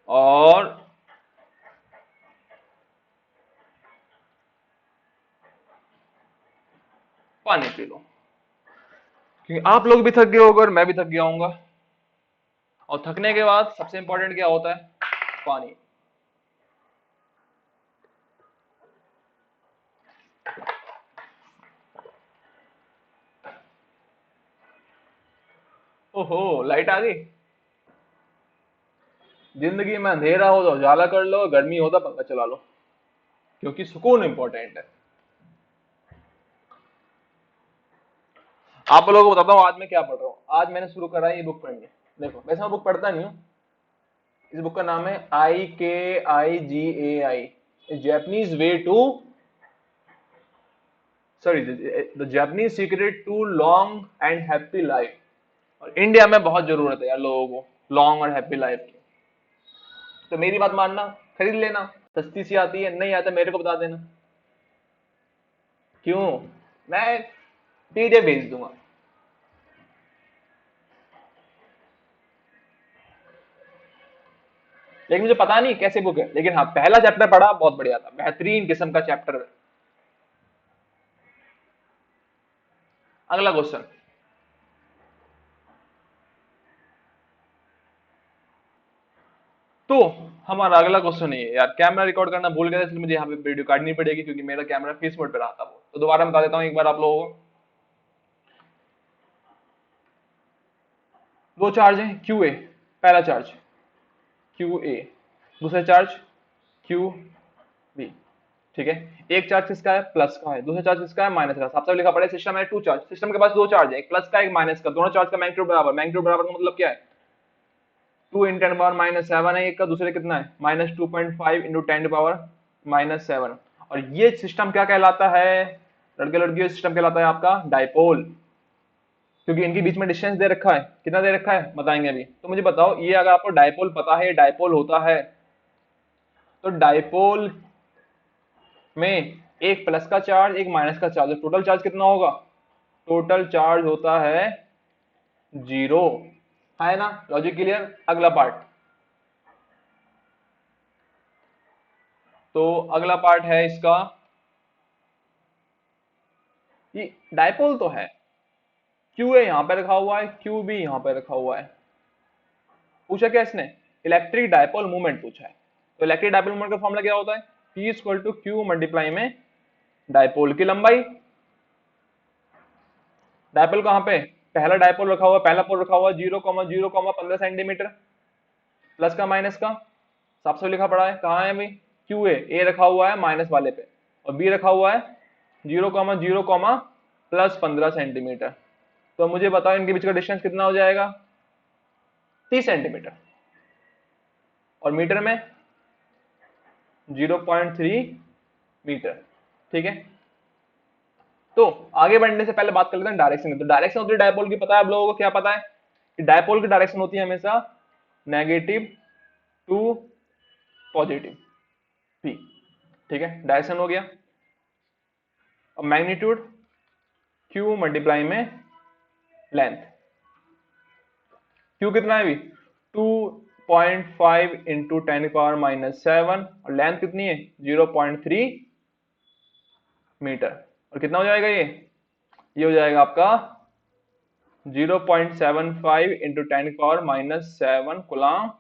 और पानी पी लो, क्योंकि आप लोग भी थक गए होगे और मैं भी थक गया हूंगा। और थकने के बाद सबसे इंपॉर्टेंट क्या होता है, पानी। ओहो, लाइट आ गई। जिंदगी में अंधेरा हो तो उजाला कर लो, गर्मी हो तो पंखा चला लो, क्योंकि सुकून इंपॉर्टेंट है। आप लोगों को बताता हूँ आज मैं क्या पढ़ रहा हूँ। आज मैंने शुरू करा है ये बुक पढ़नी। देखो वैसे मैं बुक पढ़ता नहीं हूँ। इस बुक का नाम है IKIGAI, Japanese way to, sorry, the Japanese secret to long and happy life. और इंडिया में बहुत जरूरत है यार लोगों को लॉन्ग और हैप्पी लाइफ की। तो मेरी बात मानना, खरीद लेना। सस्ती सी आती है, नहीं आता मेरे को बता देना। क्यों? मैं पीडीएफ भेज दूंगा। लेकिन मुझे पता नहीं कैसे बुक है, लेकिन हाँ पहला चैप्टर पढ़ा, बहुत बढ़िया था, बेहतरीन किस्म का चैप्टर है। अगला क्वेश्चन। तो हमारा अगला क्वेश्चन ये है यार, कैमरा रिकॉर्ड करना भूल गया था, इसलिए मुझे यहाँ पे वीडियो काटनी पड़ेगी क्योंकि मेरा कैमरा फेस मोड पे रहा था वो। तो दोबारा बता देता हूँ एक बार आप लोगों को। दो चार्ज हैं, क्यू ए पहला चार्ज, क्यू ए दूसरा चार्ज, क्यू बी। ठीक है, एक चार्ज किसका है? प्लस का है। दूसरा चार्ज किसका है? माइनस का। साफ साफ लिखा पड़ा है, सिस्टम है टू चार्ज, सिस्टम के पास दो चार्ज है, एक प्लस का एक माइनस का, दोनों चार्ज का मैग्नीट्यूड बराबर। मैग्नीट्यूड बराबर का मतलब क्या है? 2 × 10⁻⁷ है एक का, दूसरे कितना है? -2.5 × 10⁻⁻⁷। और ये सिस्टम क्या कहलाता है लड़के लड़कियों? सिस्टम कहलाता है आपका डाइपोल, क्योंकि इनके बीच में डिस्टेंस दे रखा है। कितना दे रखा है बताएंगे अभी। तो मुझे बताओ, ये अगर आपको डाइपोल पता है, डाइपोल होता है, तो डाइपोल में एक प्लस का चार्ज एक माइनस का चार्ज, टोटल चार्ज कितना होगा? टोटल चार्ज होता है 0, है ना? Logic clear? अगला पार्ट। तो अगला पार्ट है इसका, ये डाइपोल तो है, क्यू ए यहां पे रखा हुआ है, क्यू बी यहां पे रखा हुआ है। पूछा क्या इसने? इलेक्ट्रिक डाइपोल मूवमेंट पूछा है। तो इलेक्ट्रिक डाइपोल मूवमेंट का फॉर्मूला क्या होता है? P = Q मल्टीप्लाई में डाइपोल की लंबाई। डाइपोल कहां पे? पहला डाइपोल रखा हुआ, पहला पोल रखा हुआ 0,0,15 सेंटीमीटर, प्लस का माइनस का, साफ साफ लिखा पड़ा है। कहाँ है भाई? क्यू ए रखा हुआ है माइनस वाले पे, और बी रखा हुआ है 0,0, प्लस 15 सेंटीमीटर। तो मुझे बताओ इनके बीच का डिस्टेंस कितना हो जाएगा? 30 सेंटीमीटर, और मीटर में 0.3 मीटर। ठीक है, तो आगे बढ़ने से पहले बात कर लेते हैं डायरेक्शन की। तो डायरेक्शन होती है डायपोल की, पता है आप लोगों को? क्या पता है कि डायपोल की डायरेक्शन होती है हमेशा नेगेटिव टू पॉजिटिव पी। ठीक है, डायरेक्शन हो गया। अब मैग्नीट्यूड क्यू मल्टीप्लाई में लेंथ। क्यू कितना है अभी? 2.5 इंटू 10⁻⁷, और लेंथ कितनी है? 0.3 मीटर। और कितना हो जाएगा ये हो जाएगा आपका 0.75 इंटू 10⁻⁷ कूलम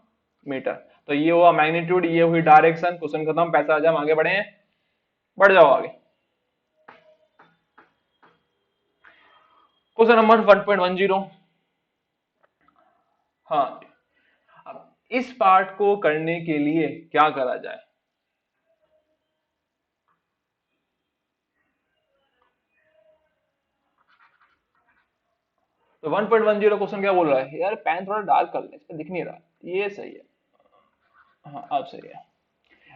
मीटर। तो ये हुआ मैग्नीट्यूड, ये हुई डायरेक्शन। क्वेश्चन खत्म, पैसा आ जाए, हम आगे बढ़े। बढ़ जाओ आगे। Question number 1.10। हाँ, अब इस पार्ट को करने के लिए क्या करा जाए? तो 1.10 क्वेश्चन क्या बोल रहा है यार? पेन थोड़ा डार्क कर ले, इस पे दिख नहीं रहा। ये सही है, हाँ अब सही है।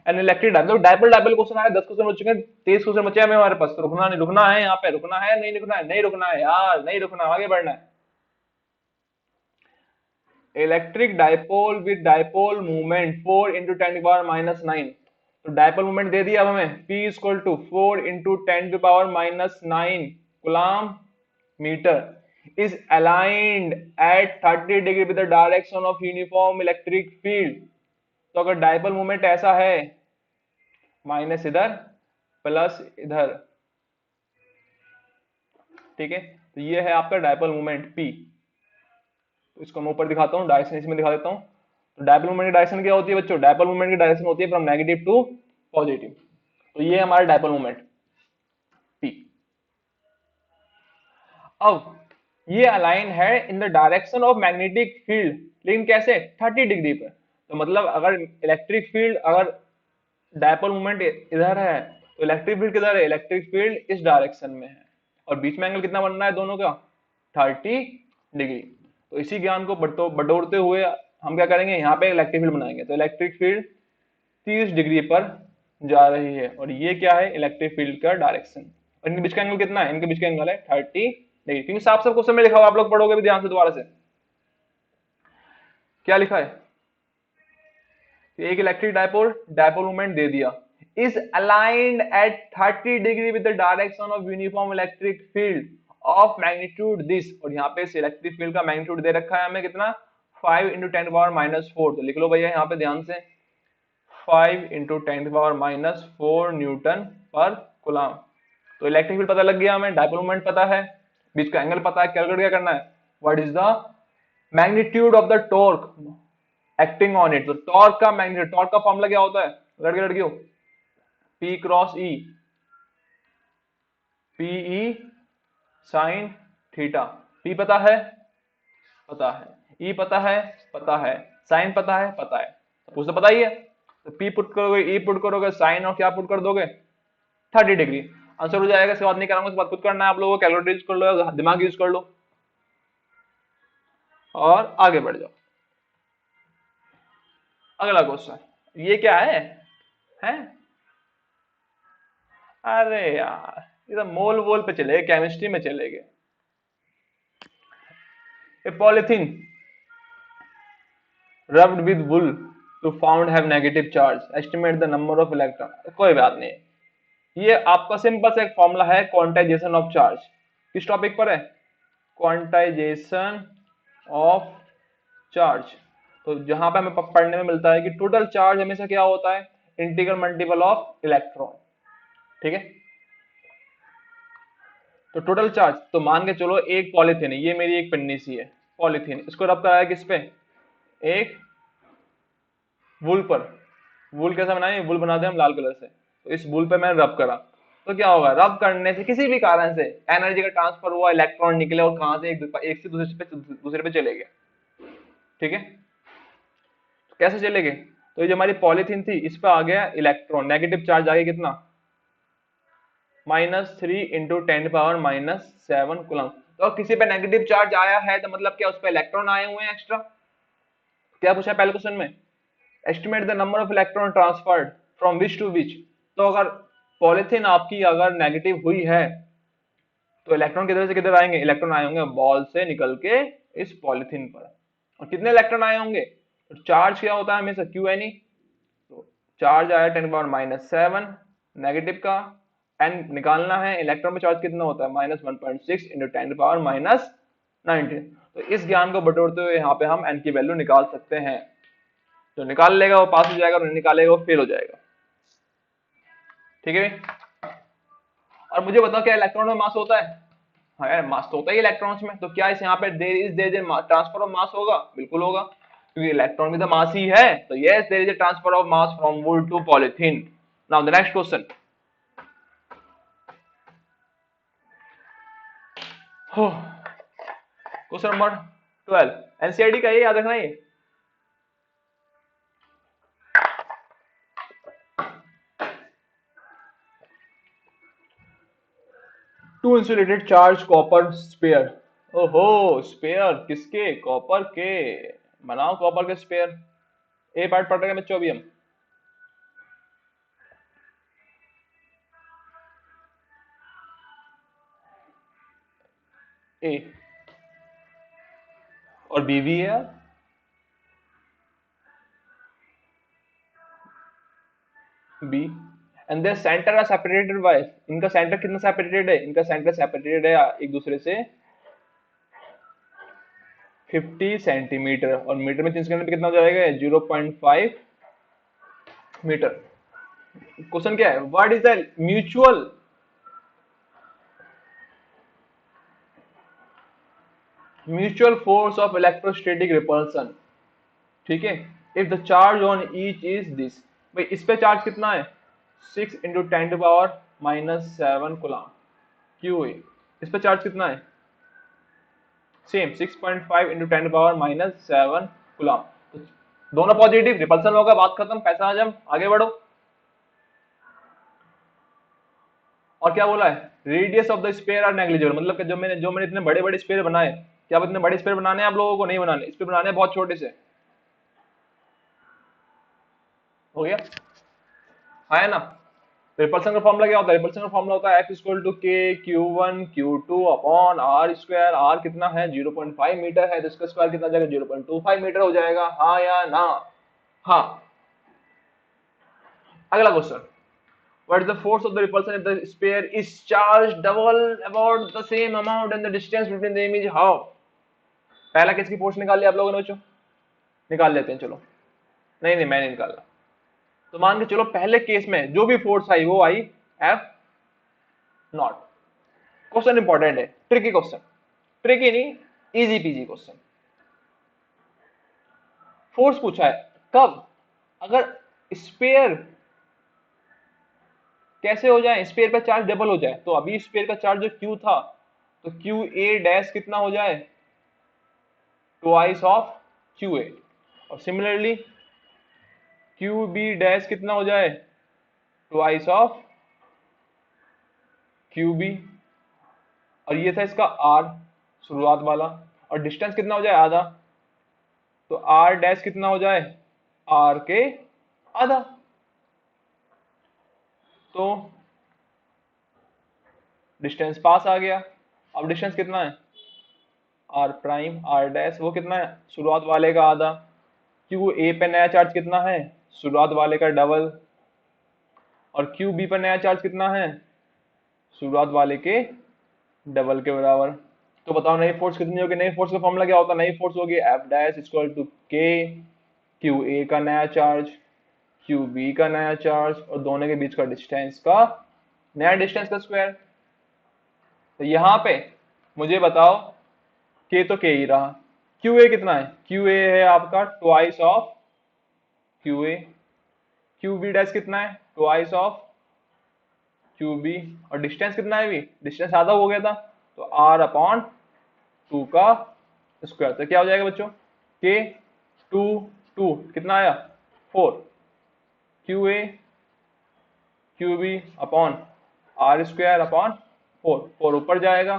An electric dipole, dipole dipole question आया, 10 क्वेश्चन हो चुके हैं, 23 क्वेश्चन बचे हैं हमारे पास। तो रुकना नहीं, रुकना है यहाँ पे, रुकना है नहीं, रुकना है नहीं, रुकना है यार नहीं, रुकना, आगे बढ़ना है। Electric dipole with dipole movement 4 into 10⁻⁹। तो डाइपोल मूवमेंट दे दिया अब हमें, P = 4 into 10⁻⁹ coulomb metre, is aligned at 30 degree with the direction of uniform electric field। तो अगर डाइपोल मूवमेंट ऐसा है, माइनस इधर प्लस इधर, ठीक है, तो ये है आपका डाइपोल मूवमेंट P। तो इसको मैं ऊपर दिखाता हूँ, डायरेक्शन इसमें दिखा देता हूँ। तो डाइपोल मूवमेंट की डायरेक्शन क्या होती है बच्चों? डाइपोल मूवमेंट की डायरेक्शन होती है फ्रॉम नेगेटिव टू पॉजिटिव। तो ये है हमारा डाइपोल मूवमेंट P। अब ये अलाइन है in the direction of magnetic field, लेकिन कैसे? 30 डिग्री पर। तो मतलब अगर इलेक्ट्रिक फील्ड, अगर डायपोल मूवमेंट इधर है, तो इलेक्ट्रिक फील्ड किधर है? इलेक्ट्रिक फील्ड इस डायरेक्शन में है, और बीच में एंगल कितना बनना है दोनों का? 30 डिग्री। तो इसी ज्ञान को बटोरते हुए हम क्या करेंगे, यहाँ पे इलेक्ट्रिक फील्ड बनाएंगे। तो इलेक्ट्रिक फील्ड 30 डिग्री पर जा रही है, और ये क्या है? इलेक्ट्रिक फील्ड का डायरेक्शन। और इनके बीच का एंगल कितना है? इनके बीच का एंगल है 30 डिग्री, क्योंकि साफ साफ क्वेश्चन में लिखा हुआ, आप लोग पढ़ोगे भी ध्यान से दोबारा से। क्या लिखा है? एक इलेक्ट्रिक डायपोल डायपोल मोमेंट दे दिया, is aligned at 30 degree with the direction of uniform electric field of magnitude this, और यहाँ पे इस इलेक्ट्रिक फील्ड का मैग्नीट्यूड दे रखा है हमें कितना, 5 × 10⁻⁻⁴, तो लिख लो भैया यहाँ पे ध्यान से 5 × 10⁻⁻⁴ न्यूटन पर कूलम। तो इलेक्ट्रिक फील्ड पता लग गया हमें, डायपोल मोमेंट पता है, बीच का एंगल पता है, कैलकुलेट क्या करना है, what is the magnitude of the torque acting on it. तो टॉर्क का मैग्नीट्यूड, टॉर्क का फॉर्मूला क्या होता है लड़के लड़कियों, P × E, PE sine theta. P पता है, पता है, E पता है, पता है, साइन पता है, पता है, कुछ तो पता ही है। तो P पुट करोगे, E पुट करोगे, साइन और क्या पुट कर दोगे 30 डिग्री, आंसर हो जाएगा। इसके बाद नहीं कराऊंगा, इसके बाद खुद करना है आप लोगों को, कैलकुलेटर यूज कर लो, दिमाग यूज कर लो और आगे बढ़ जाओ। अगला क्वेश्चन, ये क्या है, हैं? अरे यार ये तो मोल वोल पे चले, केमिस्ट्री में चले गए। ए polythene rubbed with wool to found have negative charge, estimate the number of electron। कोई बात नहीं, ये आपका सिंपल सा एक फॉर्मूला है क्वांटाइजेशन ऑफ चार्ज। किस टॉपिक पर है, क्वांटाइजेशन ऑफ चार्ज। तो जहां पे हमें पढ़ने में मिलता है कि टोटल चार्ज हमेशा क्या होता है, इंटीग्रल मल्टीपल ऑफ इलेक्ट्रॉन, ठीक है। तो टोटल चार्ज, तो मान के चलो एक पॉलीथीन है, ये मेरी एक पन्नी सी है पॉलीथीन, इसको रब कराया किस पे, एक वूल पर। वूल कैसा बनाए, वूल बनाते हैं हम लाल कलर से, तो इस वूल पे मैंने रब करा, तो क्या होगा, रब करने से किसी भी कारण से एनर्जी का ट्रांसफर हुआ, इलेक्ट्रॉन निकले और कहां से एक से दूसरे पे चले गए, ठीक है। तो कैसे चले गए, तो ये जो हमारी पॉलीथीन थी इस पे आ गया इलेक्ट्रॉन, नेगेटिव चार्ज आ गया कितना, -3 × 10⁻⁻⁷ कूलम। तो किसी पे नेगेटिव चार्ज आया है तो मतलब क्या, उस पे इलेक्ट्रॉन आए हुए हैं एक्स्ट्रा। क्या पूछा है पहले क्वेश्चन में, estimate the number of electron transferred from which to which. तो अगर पॉलीथीन आपकी अगर नेगेटिव हुई है तो इलेक्ट्रॉन किधर से किधर आएंगे, इलेक्ट्रॉन आए होंगे बॉल से निकल के इस पॉलीथीन पर, और कितने इलेक्ट्रॉन आए होंगे, तो चार्ज क्या होता है हमेशा QNE, तो चार्ज आया 10⁻⁷ नेगेटिव का, एन निकालना है, इलेक्ट्रॉन में चार्ज कितना होता है -1.6 × 10⁻⁹। तो इस ज्ञान को बटोरते हुए यहाँ पे हम एन की वैल्यू निकाल सकते हैं, जो निकाल लेगा वो पास हो जाएगा, और नहीं निकालेगा वो फेल हो जाएगा, ठीक है। और मुझे बताओ क्या इलेक्ट्रॉन में मास होता है, हाँ यार मास तो होता ही इलेक्ट्रॉन्स में, तो क्या इस यहाँ पे there is transfer of mass होगा, बिल्कुल होगा, क्योंकि इलेक्ट्रॉन भी तो मास ही है। तो yes there is a transfer of mass from wood to polythene. Now the next question, question number 12, NCERT का, ये याद रखना, ये two insulated charge copper sphere. ओहो स्पेयर किसके, कॉपर के, बनाओ कॉपर के स्पेयर। ए पार्ट पढ़ रहे हैं बच्चों अभी हम, ए और बी भी है, B and their centre are separated by, इनका सेंटर कितना सेपरेटेड है, इनका सेंटर सेपरेटेड है एक दूसरे से 50 सेंटीमीटर, और मीटर में चेंज करने पे कितना हो जाएगा 0.5 मीटर। क्वेश्चन क्या है, what is the mutual force of electrostatic repulsion, ठीक है, if the charge on each is this. भाई इस पे चार्ज कितना है 6 × 10⁻⁷ कूलम क्यू है, इस पे चार्ज कितना है सेम 6.5 × 10⁻⁷ कूलम। तो दोनों पॉजिटिव, रिपल्सन होगा, बात खत्म, पैसा हजम, आगे बढ़ो। और क्या बोला है, radius of the sphere are negligible, मतलब कि जो मैंने इतने बड़े बड़े स्फीयर बनाए, क्या इतने बड़े स्फीयर बनाने हैं आप लोगों को, नहीं बनाने, इस पे बनाने हैं बहुत छोटे से, हो गया, है ना। रिपल्सन का फॉर्मूला क्या होता है, रिपल्सन का फॉर्मूला होता है x = k q1 q2 upon r square, r कितना है 0.5 मीटर है, तो इसका स्क्वायर कितना जाएगा 0.25 मीटर हो जाएगा, हाँ या ना, हाँ। अगला question, what is the force of the repulsion if the sphere is charged double about the same amount and the distance between them is how? पहला किसकी फोर्स निकाल लिया आप लोगों ने बच्चों? निकाल लेते हैं चलो। नहीं नहीं मैं नहीं निकाला। तो मान के चलो पहले केस में जो भी फोर्स आई वो I F not. Question important है, ट्रिकी क्वेश्चन, ट्रिकी नहीं, इजी पीजी क्वेश्चन। फोर्स पूछा है कब, अगर स्पेयर कैसे हो जाए, स्पेयर का चार्ज डबल हो जाए। तो अभी स्पेयर का चार्ज जो क्यू था, तो क्यू ए डैश कितना हो जाए, ट्वाइस ऑफ क्यू ए। और सिमिलरली क्यू बी डैश कितना हो जाए, ट्वाइस ऑफ क्यू बी। और ये था इसका आर शुरुआत वाला, और डिस्टेंस कितना हो जाए, आधा। तो आर डैश कितना हो जाए, आर के आधा। तो डिस्टेंस पास आ गया। अब डिस्टेंस कितना है, आर प्राइम, आर डैश वो कितना है, शुरुआत वाले का आधा। क्यू ए पे नया चार्ज कितना है, शुरुआत वाले का डबल। और क्यू बी पर नया चार्ज कितना है, शुरुआत वाले के डबल के बराबर। तो बताओ नई फोर्स कितनी होगी, नई फोर्स का फॉर्मूला क्या होता है, नई फोर्स होगी एफ डैश इक्वल टू के क्यू ए का नया चार्ज, क्यू बी का नया चार्ज, और दोनों के बीच का डिस्टेंस का नया डिस्टेंस का स्क्वायर। तो यहां पे मुझे बताओ के तो के ही रहा, क्यू ए कितना है, क्यू ए है आपका twice of q A, Q B dash कितना है, ट्वाइस ऑफ क्यू बी। और डिस्टेंस कितना है, भी डिस्टेंस आधा हो गया था, तो आर अपॉन टू का स्क्वायर। तो क्या हो जाएगा बच्चों, के टू टू कितना आया, four, q A Q B upon r square upon four, four ऊपर जाएगा,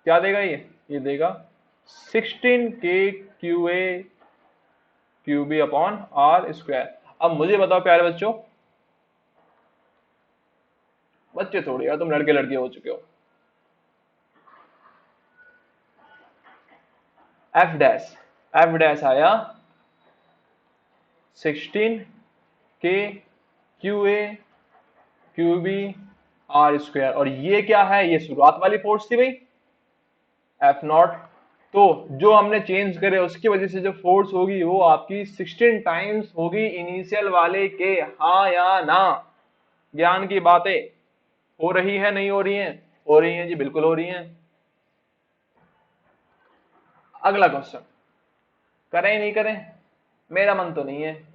क्या देगा ये देगा 16 K q A Q B upon r square. अब मुझे बताओ प्यारे बच्चों, बच्चे थोड़ी यार, तुम लड़के लड़के हो चुके हो। एफ डैश आया 16 K q A Q B r square, और ये क्या है, ये शुरुआत वाली फोर्स थी भाई एफ नॉट। तो जो हमने चेंज करे उसकी वजह से जो फोर्स होगी वो आपकी 16 टाइम्स होगी इनिशियल वाले के, हाँ या ना। ज्ञान की बातें हो रही है नहीं हो रही हैं, हो रही हैं जी, बिल्कुल हो रही हैं। अगला क्वेश्चन, करें नहीं करें, मेरा मन तो नहीं है।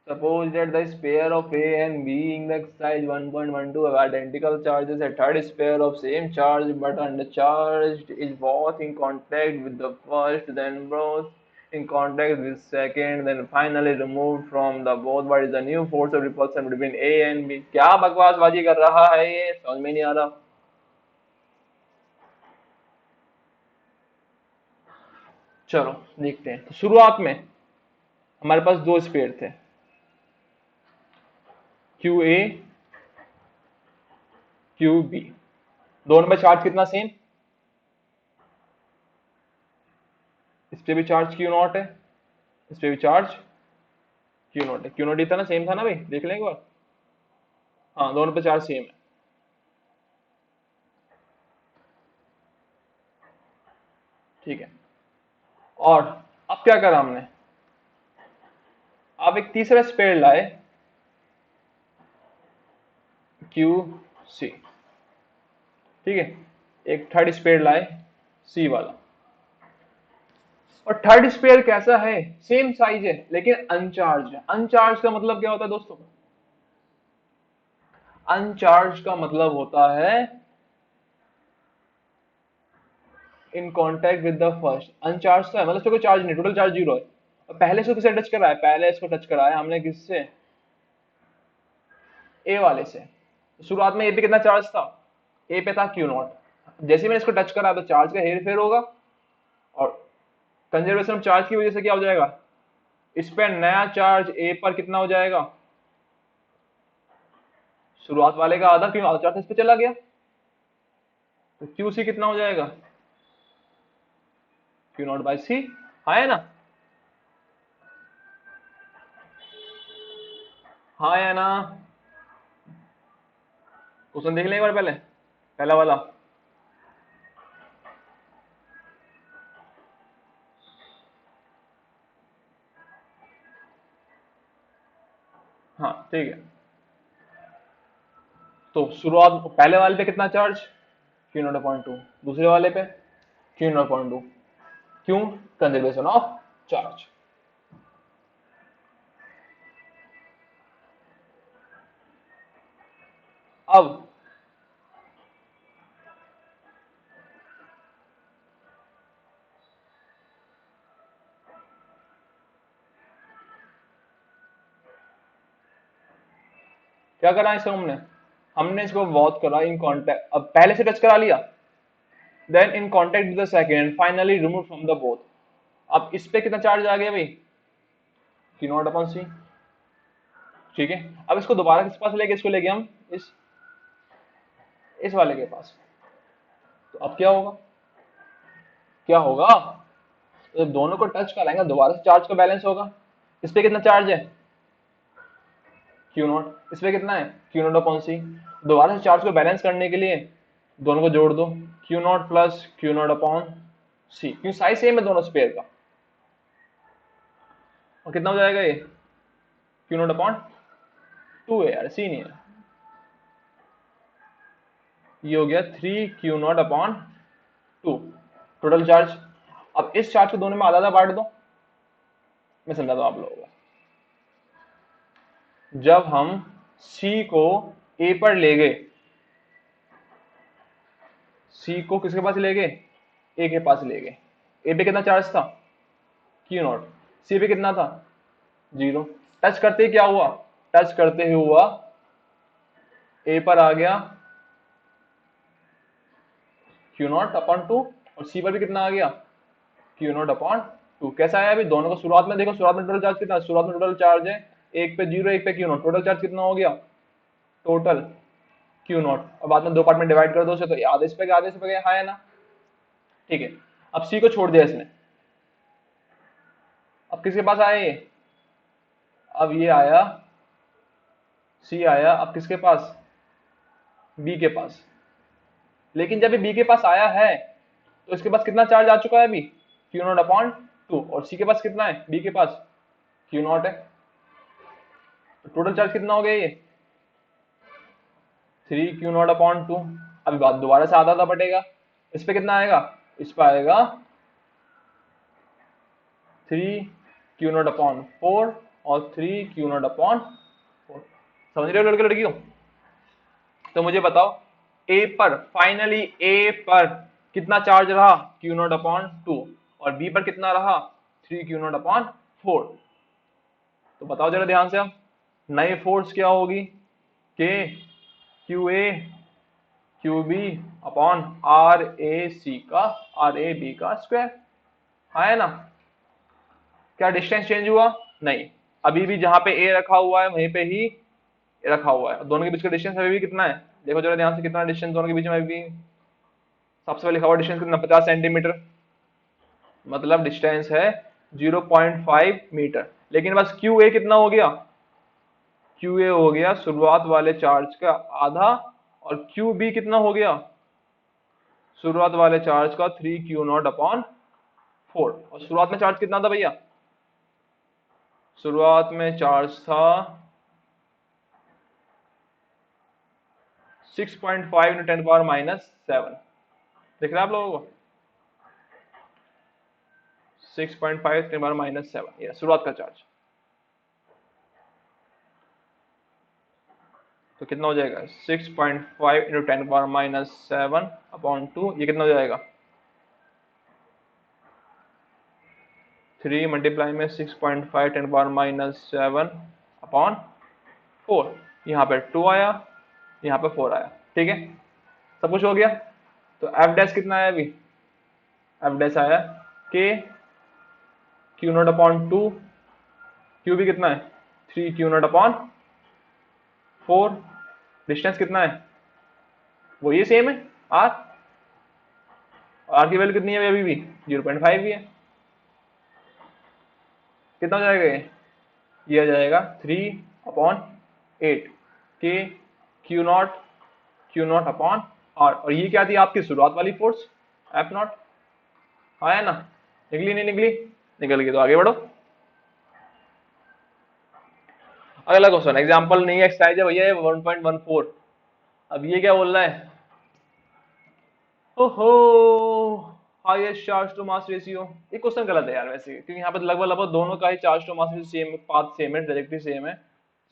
Suppose that the sphere of A and B in the exercise 1.12 have identical charges, a third sphere of same charge but undercharged is both in contact with the first, then both in contact with second, then finally removed from the both. What is the new force of repulsion between A and B? क्या बकवासबाजी कर रहा है ये, समझ में नहीं आ रहा। चलो देखते हैं। तो शुरुआत में हमारे पास दो स्पेयर थे, क्यू ए क्यू बी, दोनों में चार्ज कितना सेम, इस पे भी चार्ज क्यू नॉट है, इस पे भी चार्ज क्यू नॉट है। क्यू नॉट ही था ना, सेम था ना भाई, देख लें एक बार। हाँ दोनों पे चार्ज सेम है, ठीक है। और अब क्या करा हमने, अब एक तीसरा स्पेयर लाए क्यू सी, ठीक है, एक थर्ड स्पेयर लाए सी वाला। और थर्ड स्पेयर कैसा है, सेम साइज है लेकिन अनचार्ज है। अनचार्ज का मतलब क्या होता है दोस्तों, अनचार्ज का मतलब होता है इन कॉन्टेक्ट विद द फर्स्ट। अनचार्ज है मतलब कोई चार्ज नहीं, टोटल चार्ज जीरो है। और पहले से किसे टच करा है, पहले इसको टच करा है हमने किससे, ए वाले से। शुरुआत में ए पे कितना चार्ज था, ए पे था क्यू नॉट। जैसे ही मैंने इसको टच करा तो चार्ज का हेर फेर होगा, और कंजर्वेशन ऑफ चार्ज की वजह से क्या हो जाएगा, इस पर नया चार्ज ए पर कितना हो जाएगा, शुरुआत वाले का आधा, क्यों आधा चार्ज इस पे चला गया। तो क्यू सी कितना हो जाएगा, क्यू नॉट बाई सी, हाँ है ना। हाँ या ना? क्वेश्चन देख लें एक बार पहले, पहला वाला। हाँ ठीक है, तो शुरुआत पहले वाले पे कितना चार्ज, Q0.2, दूसरे वाले पे Q0.2। क्यों? Conservation of charge. अब क्या करा इसको हमने, हमने इसको वॉच करा इन कॉन्टेक्ट, अब पहले से टच करा लिया, then in contact with the second and finally remove from the both. अब इस पे कितना चार्ज आ गया भाई, Q0/C। ठीक है, अब इसको दोबारा किस पास लेके, इसको लेके हम इस वाले के पास। तो अब क्या होगा, क्या होगा, तो दोनों को टच कराएंगे दोबारा से चार्ज का बैलेंस होगा। इस पे कितना चार्ज है, Q0, इस पे कितना है Q0/C। दोबारा से चार्ज को बैलेंस करने के लिए दोनों को जोड़ दो, Q0 प्लस Q0/C, क्यों साइज सेम है दोनों स्पेयर का। और कितना हो जाएगा ये, Q0/2 है यार, C नहीं है, ये हो गया 3Q0/2 टोटल चार्ज। अब इस चार्ज को दोनों में आधा आधा बांट दो, मैं समझाता हूं आप लोगों को। जब हम C को A पर ले गए, C को किसके पास ले गए, A के पास ले गए। A पे कितना चार्ज था, Q0, C पे कितना था, 0। टच करते ही क्या हुआ, टच करते ही हुआ A पर आ गया Q0/2 और C पर भी कितना आ गया, Q0/2। कैसा आया अभी दोनों को, शुरुआत में देखो, शुरुआत में टोटल चार्ज कितना, शुरुआत में टोटल चार्ज है एक पे 0 एक पे Q0, टोटल चार्ज कितना हो गया, टोटल Q0। और बाद में दो पार्ट में डिवाइड कर दो उसे, तो आधे इस पे गया आधे इस पे गया, हाँ है ना। ठीक है, अब C को छोड़ दिया इसने, अब किसके पास आया ये, अब ये आया C आया, अब किसके पास, B के पास। लेकिन जब ये B के पास आया है तो इसके पास कितना चार्ज आ चुका है अभी, Q0/2, और C के पास कितना है, B के पास Q0 है। तो टोटल चार्ज कितना हो गया ये, 3Q0/2। अभी बात दोबारा से आधा आधा बटेगा, इस पे कितना आएगा, इस पे आएगा 3Q0/4 और 3Q0/4। समझ रहे हो लड़के लड़कियों। तो मुझे बताओ A पर, फाइनली A पर कितना चार्ज रहा, Q0/2, और B पर कितना रहा, 3Q0/4। तो बताओ जरा ध्यान से, अब नई फोर्स क्या होगी, K QA QB upon RAC का, RAB का स्क्वायर, हाँ है ना। क्या डिस्टेंस चेंज हुआ, नहीं, अभी भी जहां पे A रखा हुआ है वहीं पे ही रखा हुआ है। दोनों के बीच का डिस्टेंस अभी भी कितना है, देखो जरा ध्यान से, कितना डिस्टेंस दोनों के बीच में अभी भी, सबसे पहले लिखा हुआ डिस्टेंस कितना, 50 सेंटीमीटर, मतलब डिस्टेंस है 0.5 मीटर। लेकिन बस QA कितना हो गया, QA हो गया शुरुआत वाले चार्ज का आधा, और QB कितना हो गया, शुरुआत वाले चार्ज का 3Q0/4। और शुरुआत में चार्ज कितना था भैया, शुरुआत में चार्ज था 6.5 × 10⁻⁷ दिख रहा है आप लोगों को, 6.5 × 10⁻⁷, ये शुरुआत का चार्ज। तो कितना हो जाएगा, 6.5 × 10⁻⁷/2, ये कितना हो जाएगा, 3 मल्टीप्लाई में 6.5 × 10⁻⁷/4, यहाँ पे 2 आया, यहाँ पे 4 आया। ठीक है, सब कुछ हो गया। तो एफ डैश कितना आया अभी, एफ डैश आया K Q0/2, Q भी कितना है 3Q0/4, डिस्टेंस कितना है, वो ये सेम है R, R की वैल्यू कितनी है अभी भी, 0.5 ही है। कितना हो जाएगा ये आ जाएगा 3/4 8 के क्यू नॉट अपॉन आर, और ये क्या थी आपकी शुरुआत वाली फोर्स एफ नॉट, आया ना, निकली नहीं निकली, निकल गई, तो आगे बढ़ो। अगला क्वेश्चन, एग्जांपल नहीं एक्सरसाइज है भैया, 1.14। अब ये क्या बोल रहा है, ओहो, highest charge to mass ratio. ये क्वेश्चन गलत है यार वैसे, क्योंकि यहाँ पे लगभग लगभग दोनों का ही charge to mass ratio same, path same है, डायरेक्टली सेम है,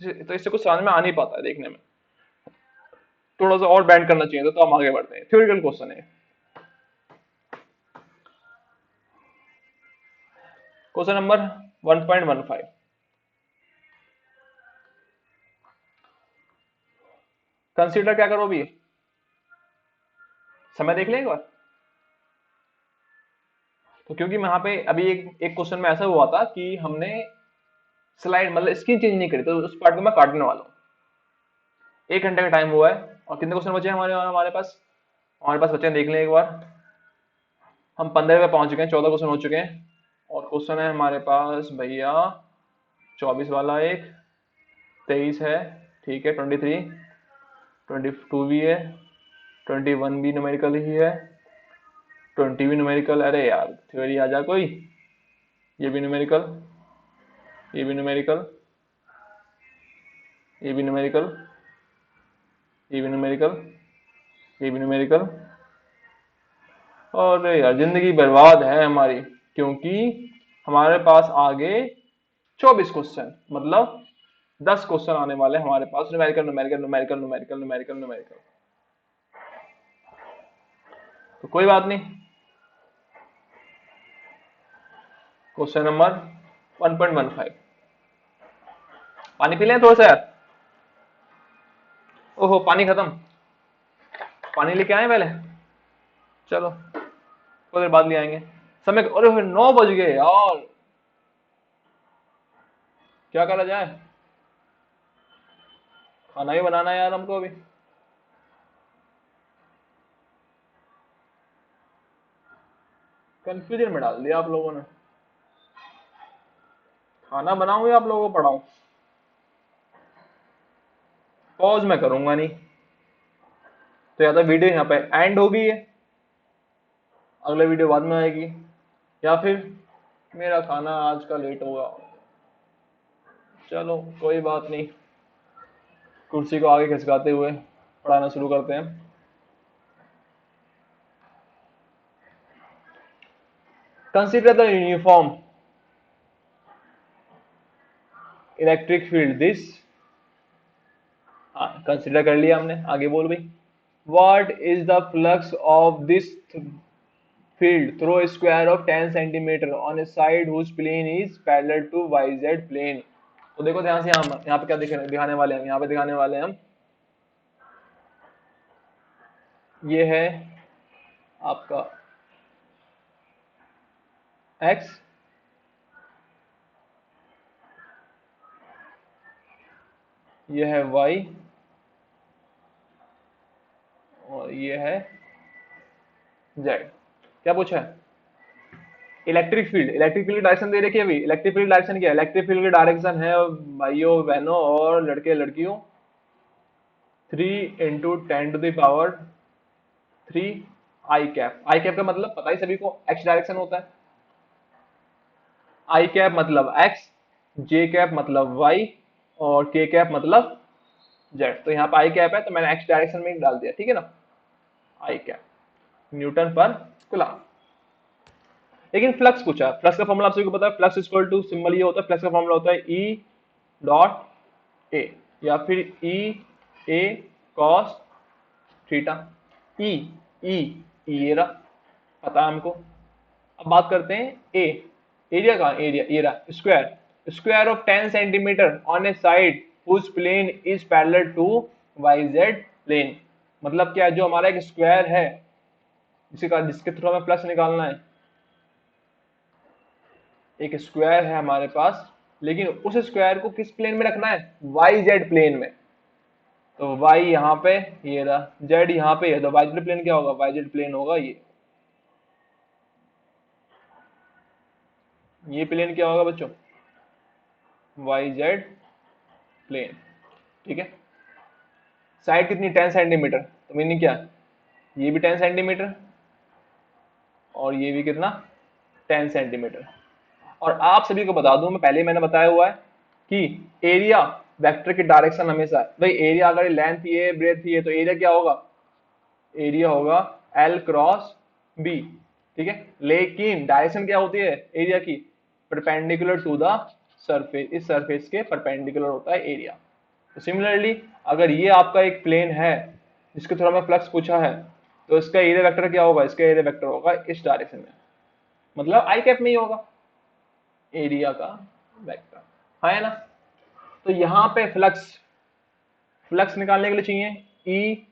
तो इससे कुछ समझ में आ नहीं पाता है देखने में, थोड़ा सा और बैंड करना चाहिए था। तो हम आगे बढ़ते हैं, थ्योरेटिकल क्वेश्चन है। क्वेश्चन नंबर 1.15, कंसीडर क्या करो भी, समय देख लें एक बार। तो क्योंकि यहाँ पे अभी एक क्वेश्चन में ऐसा हुआ था कि हमने स्लाइड मतलब स्क्रीन चेंज नहीं करी, तो उस पार्ट को मैं काटने वाला हूँ। 1 घंटे का टाइम हुआ है और कितने क्वेश्चन बचे हैं हमारे पास बचे हैं, देख लें एक बार। हम 15 पे पहुंच चुके हैं, 14 क्वेश्चन हो चुके हैं, और क्वेश्चन है हमारे पास भैया 24 वाला एक, 23 है, ठीक है, 23, 22 भी है, 21 भी न्यूमेरिकल ही है, 20 भी न्यूमेरिकल, अरे यार थ्योरी आ जा कोई, ये भी न्यूमेरिकल, ये भी न्यूमेरिकल, ये भी न्यूमेरिकल, ये भी न्यूमेरिकल, ये भी न्यूमेरिकल, और यार जिंदगी बर्बाद है हमारी, क्योंकि हमारे पास आगे 24 क्वेश्चन, मतलब 10 क्वेश्चन आने वाले हैं हमारे पास, numerical numerical numerical numerical numerical numerical. तो कोई बात नहीं, क्वेश्चन नंबर 1.15, पानी पी लें थोड़ा सा यार, ओहो पानी खत्म, पानी लेके आए पहले, चलो थोड़ी देर बाद ले आएंगे, समय, अरे 9 बज गए यार, क्या करा जाए, खाना भी बनाना है यार हमको अभी। कंफ्यूजन में डाल दिया आप लोगों ने, खाना बनाऊं या आप लोगों को पढ़ाऊं, पॉज मैं करूंगा नहीं, तो या तो वीडियो यहाँ पे एंड हो गई है, अगला वीडियो बाद में आएगी, या फिर मेरा खाना आज का लेट होगा। चलो कोई बात नहीं, कुर्सी को आगे खिसकाते हुए पढ़ाना शुरू करते हैं। Consider the uniform electric field this, हाँ कंसिडर कर लिया हमने, आगे बोल भाई, what is the flux of this field through a square of 10 centimeter on a side whose plane is parallel to yz plane। तो देखो ध्यान से, हम यहाँ पे क्या दिखाने वाले हैं, यहाँ पे दिखाने वाले हैं हम, ये है आपका x, ये है y, और ये है z। क्या पूछा है, इलेक्ट्रिक फील्ड डायरेक्शन दे रखी है अभी। इलेक्ट्रिक फील्ड डायरेक्शन क्या है, इलेक्ट्रिक फील्ड की डायरेक्शन है भाइयों बहनों और लड़के लड़कियों, 3 × 10⁻³ आई कैप। आई कैप का मतलब पता ही सभी को, एक्स डायरेक्शन होता है, आई कैप मतलब एक्स, जे कैप मतलब वाई, और के कैप मतलब जेड। तो यहाँ पे आई कैप है तो मैंने एक्स डायरेक्शन में डाल दिया, ठीक है ना, आई कैप न्यूटन पर कूलम। लेकिन फ्लक्स पूछा, फ्लक्स का फॉर्मूला आप सभी को पता है, फ्लक्स इक्वल टू, सिंबल ये होता है, फ्लक्स का फॉर्मूला होता है ई डॉट ए, या फिर ई ए कॉस थीटा, ई ई ये रहा, पता है हमको। अब बात करते हैं ए, एरिया का, एरिया ये रहा, square, square of 10 centimetre on a side whose plane is parallel to Y Z plane. मतलब क्या है, जो हमारा एक स्क्वायर है जिसके थ्रू हमें प्लस निकालना है, एक स्क्वायर है हमारे पास, लेकिन उस स्क्वायर को किस प्लेन में रखना है, वाई जेड प्लेन में। तो वाई यहाँ पे ये रहा, जेड यहाँ पे है, तो वाई जेड प्लेन क्या होगा, वाई जेड प्लेन होगा ये प्लेन क्या होगा बच्चों, वाई जेड प्लेन। ठीक है। साइड कितनी, 10 सेंटीमीटर, तो मीनिंग क्या, ये भी 10 सेंटीमीटर और ये भी कितना, 10 सेंटीमीटर। और आप सभी को बता दूं, मैं पहले ही मैंने बताया हुआ है कि एरिया वेक्टर की डायरेक्शन हमेशा है। भाई एरिया अगर लेंथ ये है, ब्रेथ ये है, तो एरिया क्या होगा, एरिया होगा L क्रॉस बी। ठीक है, लेकिन डायरेक्शन क्या होती है एरिया की, परपेंडिकुलर टू द सरफेस, इस सरफेस के परपेंडिकुलर होता है एरिया। तो सिमिलरली अगर ये आपका एक प्लेन है जिसके थ्रू हमें फ्लक्स पूछा है, तो इसका एरिया वेक्टर क्या होगा, इसका एरिया वेक्टर होगा इस डायरेक्शन में, मतलब आई कैप में ही होगा एरिया का वेक्टर, है ना। तो यहाँ पे फ्लक्स, फ्लक्स निकालने के लिए चाहिए ई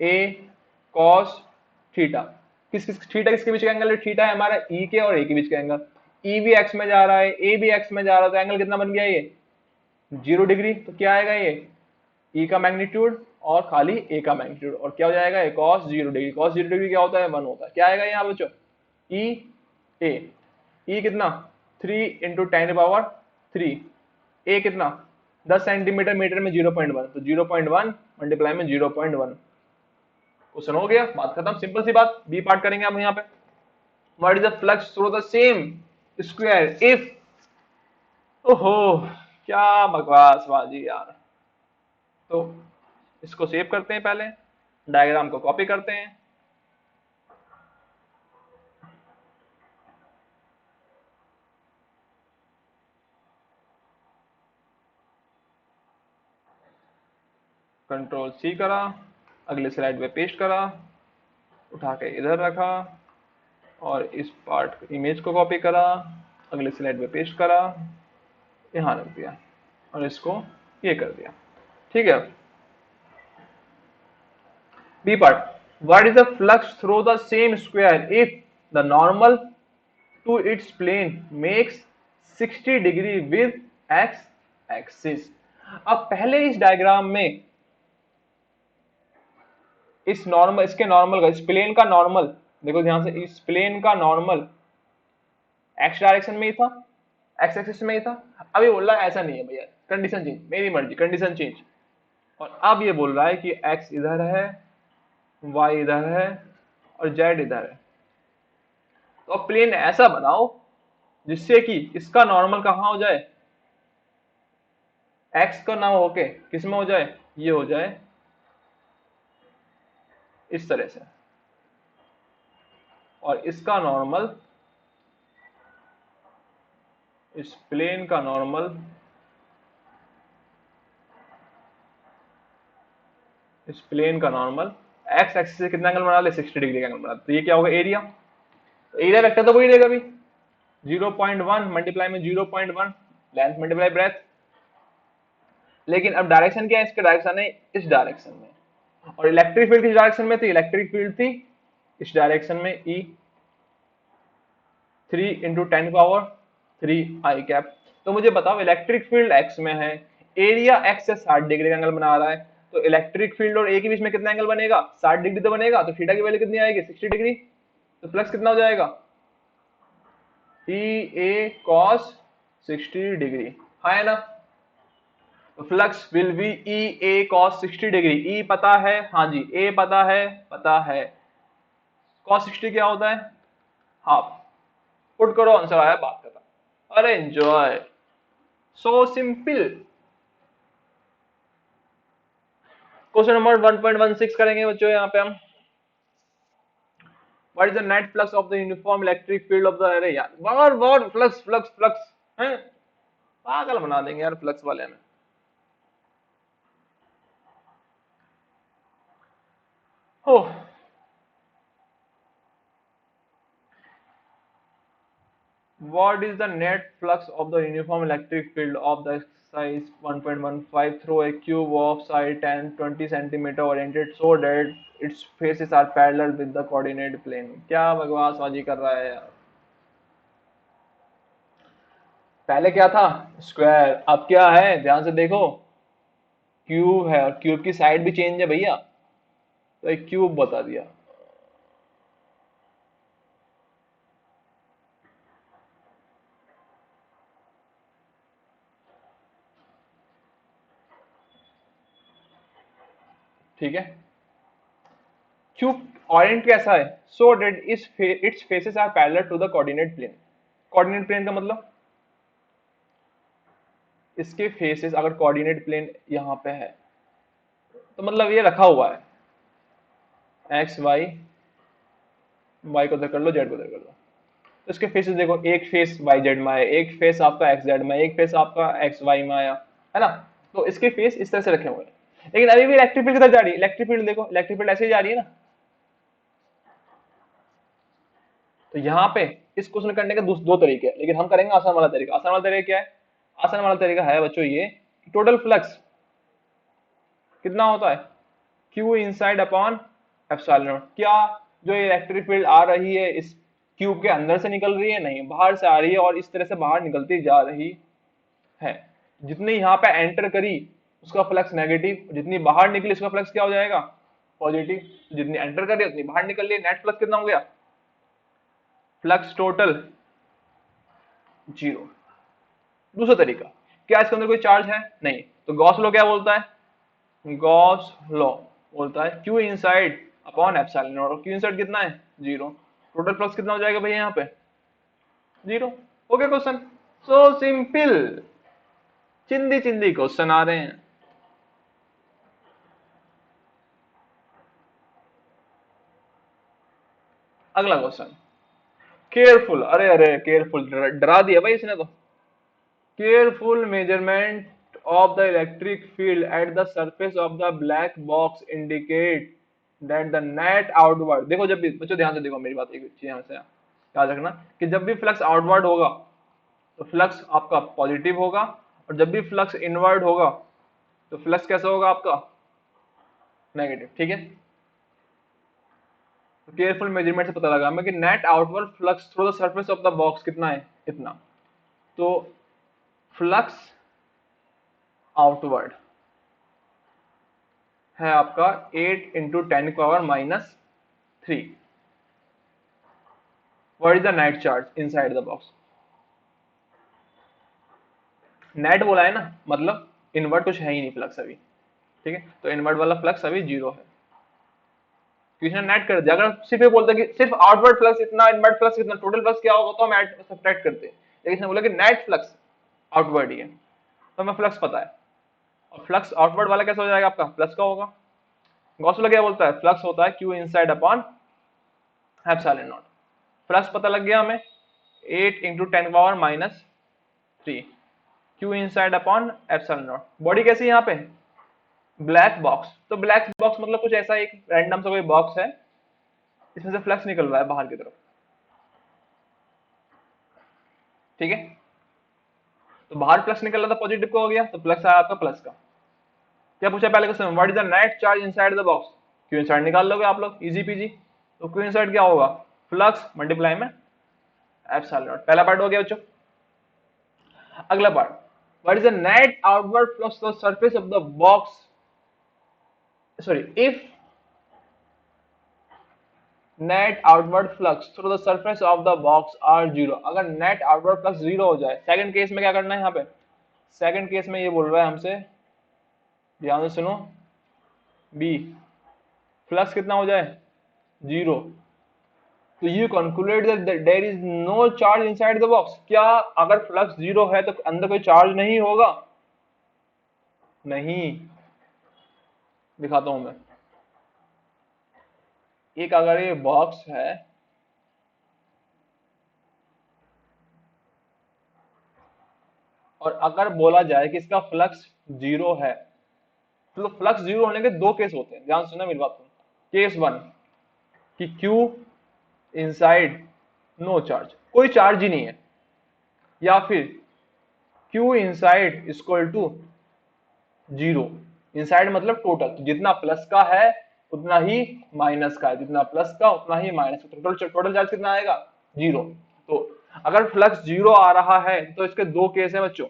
ए कॉस थीटा। किस थीटा किसके बीच का एंगल है, थीटा है हमारा ई के और ए के बीच का एंगल। ई भी एक्स में जा रहा है, ए भी एक्स में जा रहा है, तो एंगल कितना बन गया ये, 0 डिग्री। तो क्या आएगा ये, ई का मैग्नीट्यूड और खाली ए का मैग्नीट्यूड, और क्या हो जाएगा ये, कॉस 0 डिग्री। कॉस 0 डिग्री क्या होता है, 1 होता है। क्या आएगा यहाँ बच्चों, ई ए, ई कितना 3 × 10⁻³ ए कितना 10 सेंटीमीटर, मीटर में 0.1, तो 0.1 मल्टीप्लाई में 0.1। क्वेश्चन हो गया, बात खत्म, सिंपल सी बात। बी पार्ट करेंगे हम यहाँ पे, what is the flux through the same square if, ओहो क्या बकवास बाजी यार। तो इसको सेव करते हैं, पहले डायग्राम को कॉपी करते हैं। कंट्रोल सी करा, अगले स्लाइड पे पेस्ट करा, उठा के इधर रखा, और इस पार्ट इमेज को कॉपी करा, अगले स्लाइड पे पेस्ट करा, यहाँ रख दिया, और इसको ये कर दिया। ठीक है, B part, what is the flux through the same square if the normal to its plane makes 60 degree with X axis. अब पहले इस डायग्राम में इस नॉर्मल, इसके नॉर्मल का, इस प्लेन का नॉर्मल देखो ध्यान से, इस प्लेन का नॉर्मल एक्स डायरेक्शन में ही था, एक्स एक्सिस में ही था। अभी बोल रहा है ऐसा नहीं है भैया, कंडीशन चेंज, मेरी मर्जी, कंडीशन चेंज। और अब ये बोल रहा है कि एक्स इधर है, वाई इधर है और जेड इधर है। तो अब प्लेन ऐसा बनाओ जिससे कि इसका नॉर्मल कहां हो जाए, एक्स का ना होके किस में हो जाए, ये हो जाए इस तरह से, और इसका नॉर्मल, इस प्लेन का नॉर्मल इस प्लेन का नॉर्मल एक्स एक्सिस से कितना एंगल बना ले, 60 डिग्री का एंगल बना। तो ये क्या होगा, एरिया। तो एरिया वेक्टर तो वही रहेगा अभी, 0.1 मल्टीप्लाई में 0.1, लेंथ मल्टीप्लाई ब्रेथ। लेकिन अब डायरेक्शन क्या है, इसका डायरेक्शन है इस डायरेक्शन में, और इलेक्ट्रिक फील्ड किस डायरेक्शन में थी, इलेक्ट्रिक फील्ड थी इस डायरेक्शन में, ई 3 × 10⁻³ आई कैप। तो मुझे बताओ इलेक्ट्रिक फील्ड एक्स में है, एरिया एक्स से 60 डिग्री का एंगल बना रहा है, तो इलेक्ट्रिक फील्ड और ए के बीच में कितना एंगल बनेगा, 60 डिग्री तो बनेगा। तो थीटा की वैल्यू कितनी आएगी, 60 डिग्री। तो फ्लक्स कितना हो जाएगा, ई ए कॉस 60 डिग्री, है ना। तो flux will be E A cos 60 degree. E पता है, हाँ जी, ए पता है, पता है। कॉस 60 क्या होता है, हाफ। पुट करो, आंसर आया, बात खत्म। अरे enjoy, so simple. Question number 1.16 करेंगे बच्चों यहाँ पे हम। What is the net flux of the uniform electric field of the, अरे यार बार बार फ्लक्स फ्लक्स फ्लक्स हैं, पागल बना देंगे यार फ्लक्स वाले में। हो, what is the net flux of the uniform electric field of the size 1.15 through a cube of side 10 20 centimeter oriented so that its faces are parallel with the coordinate plane। क्या बकवासबाजी कर रहा है यार, पहले क्या था, स्क्वायर, अब क्या है, ध्यान से देखो, क्यूब है, और क्यूब की साइड भी चेंज है भैया, तो एक क्यूब बता दिया। ठीक है। क्यूब ऑरिएंट कैसा है, so that its faces are parallel to the coordinate plane. Coordinate plane का मतलब इसके फेसेस अगर कोऑर्डिनेट प्लेन यहाँ पे है तो मतलब ये रखा हुआ है एक्स वाई, वाई को उधर कर लो, जेड को उधर कर लो, तो इसके फेसेस देखो, एक फेस वाई जेड में आया, एक फेस आपका एक्स जेड में, एक फेस आपका एक्स वाई में आया, है ना। तो इसके फेस इस तरह से रखे हुए हैं। लेकिन अभी भी इलेक्ट्रिक फील्ड किधर जा रही है, इलेक्ट्रिक फील्ड देखो, इलेक्ट्रिक फील्ड ऐसे ही जा रही है ना। तो यहाँ पे इस क्वेश्चन करने के दो तरीके हैं, लेकिन हम करेंगे आसान वाला तरीका। आसान वाला तरीका क्या है, आसान वाला तरीका है बच्चों ये, टोटल फ्लक्स कितना होता है, Q inside upon epsilon not. क्या जो इलेक्ट्रिक फील्ड आ रही है इस क्यूब के अंदर से निकल रही है, नहीं, बाहर से आ रही है और इस तरह से बाहर निकलती जा रही है। जितनी यहाँ पे एंटर करी उसका फ्लक्स नेगेटिव, जितनी बाहर निकली उसका फ्लक्स क्या हो जाएगा, पॉजिटिव। जितनी एंटर कर रही है उतनी बाहर निकल रही है, नेट फ्लक्स कितना हो गया, फ्लक्स टोटल जीरो। दूसरा तरीका, क्या इसके अंदर कोई चार्ज है, नहीं, तो गॉस लॉ क्या बोलता है, गॉस लॉ बोलता है Q inside upon epsilon not, और क्यू इनसाइड कितना है, जीरो। टोटल फ्लक्स कितना हो जाएगा भैया यहाँ पे, जीरो। हो गया क्वेश्चन, सो सिंपल, चिंदी चिंदी क्वेश्चन आ रहे हैं। अगला क्वेश्चन, केयरफुल, अरे अरे केयरफुल, डरा दिया भाई इसने तो। Careful measurement of the electric field at the surface of the black box indicate that the net outward. देखो जब भी बच्चों ध्यान से देखो मेरी बात, एक चीज यहाँ से याद रखना कि जब भी फ्लक्स आउटवर्ड होगा तो फ्लक्स आपका पॉजिटिव होगा, और जब भी फ्लक्स इनवर्ड होगा तो फ्लक्स कैसा होगा आपका, नेगेटिव। ठीक है, तो केयरफुल मेजरमेंट से पता लगा मैं कि net outward flux through the surface of the box कितना है, इतना। तो फ्लक्स आउटवर्ड है आपका 8 into 10⁻³ what is the net charge inside the box. Net बोला है ना, मतलब इनवर्ट कुछ है ही नहीं फ्लक्स अभी। ठीक है, तो इनवर्ट वाला फ्लक्स अभी जीरो है, क्वेश्चन नेट कर दिया। अगर सिर्फ ये बोलता कि सिर्फ आउटवर्ड फ्लक्स इतना, इनवर्ट फ्लक्स इतना, टोटल फ्लक्स क्या होगा तो हम ऐड सब्ट्रैक्ट करते हैं। लेकिन इसने बोला कि नेट फ्लक्स आउटवर्ड ही है, तो हमें फ्लक्स पता है, और फ्लक्स आउटवर्ड वाला कैसा हो जाएगा आपका, प्लस का होगा। गॉस लॉ क्या बोलता है, फ्लक्स होता है Q inside upon epsilon naught. Flux पता लग गया हमें, 8 into 10⁻³ Q inside upon epsilon not. Body कैसी है यहाँ पे, ब्लैक बॉक्स। तो ब्लैक बॉक्स मतलब कुछ ऐसा एक रैंडम सा कोई बॉक्स है, इसमें से फ्लक्स निकल रहा है बाहर की तरफ। ठीक है, तो बाहर फ्लक्स निकल रहा था, पॉजिटिव का हो गया, तो फ्लक्स आया आपका प्लस का। क्या पूछा पहले question, what is the net charge inside the box, q inside निकाल लोगे आप लोग, इजी पीजी। तो क्यू इनसाइड क्या होगा, फ्लक्स मल्टीप्लाई में एप्सिलॉन नॉट। पहला पार्ट हो गया बच्चों। अगला part, what is the net outward flux through the surface of the box, sorry, if net outward flux through the surface of the box are zero. अगर नेट आउटवर्ड फ्लक्स जीरो हो जाए, सेकंड केस में क्या करना है यहाँ पे, सेकंड केस में ये बोल रहा है हमसे, ध्यान से सुनो, बी फ्लक्स कितना हो जाए, जीरो। तो you conclude that there is no charge inside the box. क्या अगर फ्लक्स जीरो है तो अंदर कोई चार्ज नहीं होगा, नहीं। दिखाता हूं मैं, एक अगर ये बॉक्स है, और अगर बोला जाए कि इसका फ्लक्स जीरो है, तो फ्लक्स जीरो होने के दो केस होते हैं, ध्यान सुनना मेरी बात को। केस वन कि क्यू इनसाइड नो चार्ज, कोई चार्ज ही नहीं है, या फिर q inside equal to zero. Inside मतलब टोटल, तो जितना प्लस का है उतना ही माइनस का है, जितना प्लस का उतना ही माइनस का, टोटल चार्ज कितना आएगा, जीरो। तो अगर फ्लक्स जीरो आ रहा है तो इसके दो केस है बच्चों।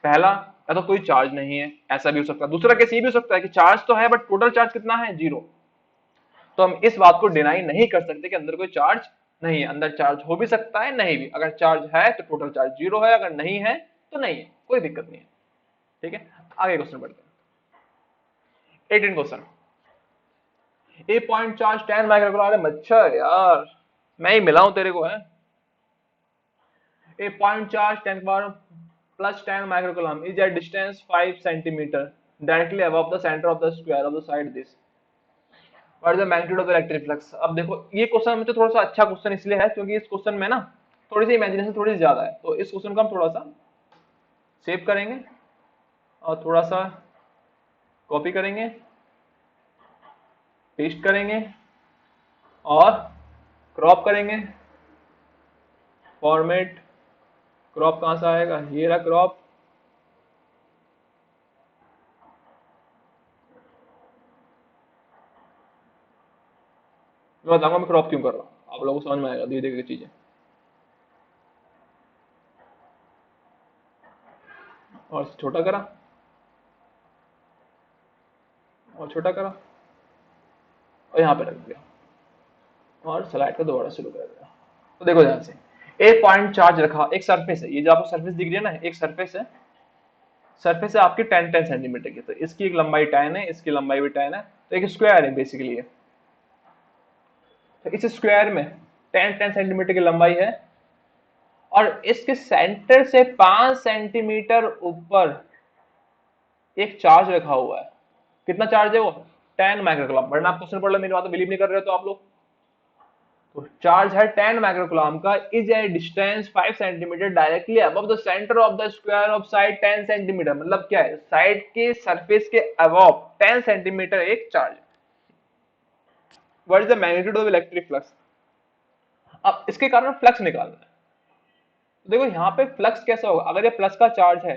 पहला, या तो कोई चार्ज नहीं है, ऐसा भी हो सकता है। दूसरा केस ये भी हो सकता है कि चार्ज तो है बट टोटल चार्ज कितना है, जीरो। तो हम इस बात को डिनाई नहीं कर सकते कि अंदर कोई चार्ज नहीं है, अंदर चार्ज हो भी सकता है, नहीं भी। अगर चार्ज है तो टोटल चार्ज जीरो है, अगर नहीं है तो नहीं है, कोई दिक्कत नहीं है। ठीक है, आगे क्वेश्चन बढ़ते हैं। 18 क्वेश्चन, ए पॉइंट चार्ज 10 माइक्रोकूलम। अरे मच्छर यार, मैं ही मिला हूं तेरे को है। A point charge 10 power plus 10 microcoulomb is at distance 5 centimetre directly above the centre of the square of the side this. What is the magnitude of electric flux. अब देखो ये क्वेश्चन मुझे थोड़ा सा अच्छा क्वेश्चन इसलिए है क्योंकि इस क्वेश्चन में ना थोड़ी सी इमेजिनेशन थोड़ी सी ज्यादा है, तो इस क्वेश्चन को हम थोड़ा सा सेव करेंगे और थोड़ा सा कॉपी करेंगे, पेस्ट करेंगे और क्रॉप करेंगे। फॉर्मेट क्रॉप कहां से आएगा, ये रहा क्रॉप। मैं बताऊंगा मैं क्रॉप क्यों कर रहा हूं, आप लोगों को समझ में आएगा धीरे धीरे चीजें। और छोटा करा और छोटा करा और यहाँ पे रख दिया और स्लाइड को दोबारा शुरू कर दिया। तो देखो ध्यान से, एक पॉइंट चार्ज रखा, एक सरफेस है, ये जो आपको सरफेस दिख रही है ना, एक सरफेस है। सरफेस है आपकी 10 सेंटीमीटर की, तो इसकी एक लंबाई 10 है, इसकी लंबाई भी 10 है, तो एक स्क्वायर है बेसिकली ये। तो इस स्क्वायर में 10 सेंटीमीटर की लंबाई है और इसके सेंटर से 5 सेंटीमीटर ऊपर एक चार्ज रखा हुआ है। कितना चार्ज है वो, 10 माइक्रोकूलम। वरना आप क्वेश्चन पढ़ लो, मेरी बात बिलीव नहीं कर रहे हो तो आप लोग। तो चार्ज है 10 माइक्रोकूलम का, is a distance 5 centimetre directly above the centre of the square of side 10 centimetre. मतलब क्या है, साइड के सरफेस के अबव 10 सेंटीमीटर एक charge. What is the magnitude of electric flux. अब इसके कारण फ्लक्स निकालना है। तो देखो यहाँ पे फ्लक्स कैसा होगा, अगर ये प्लस का चार्ज है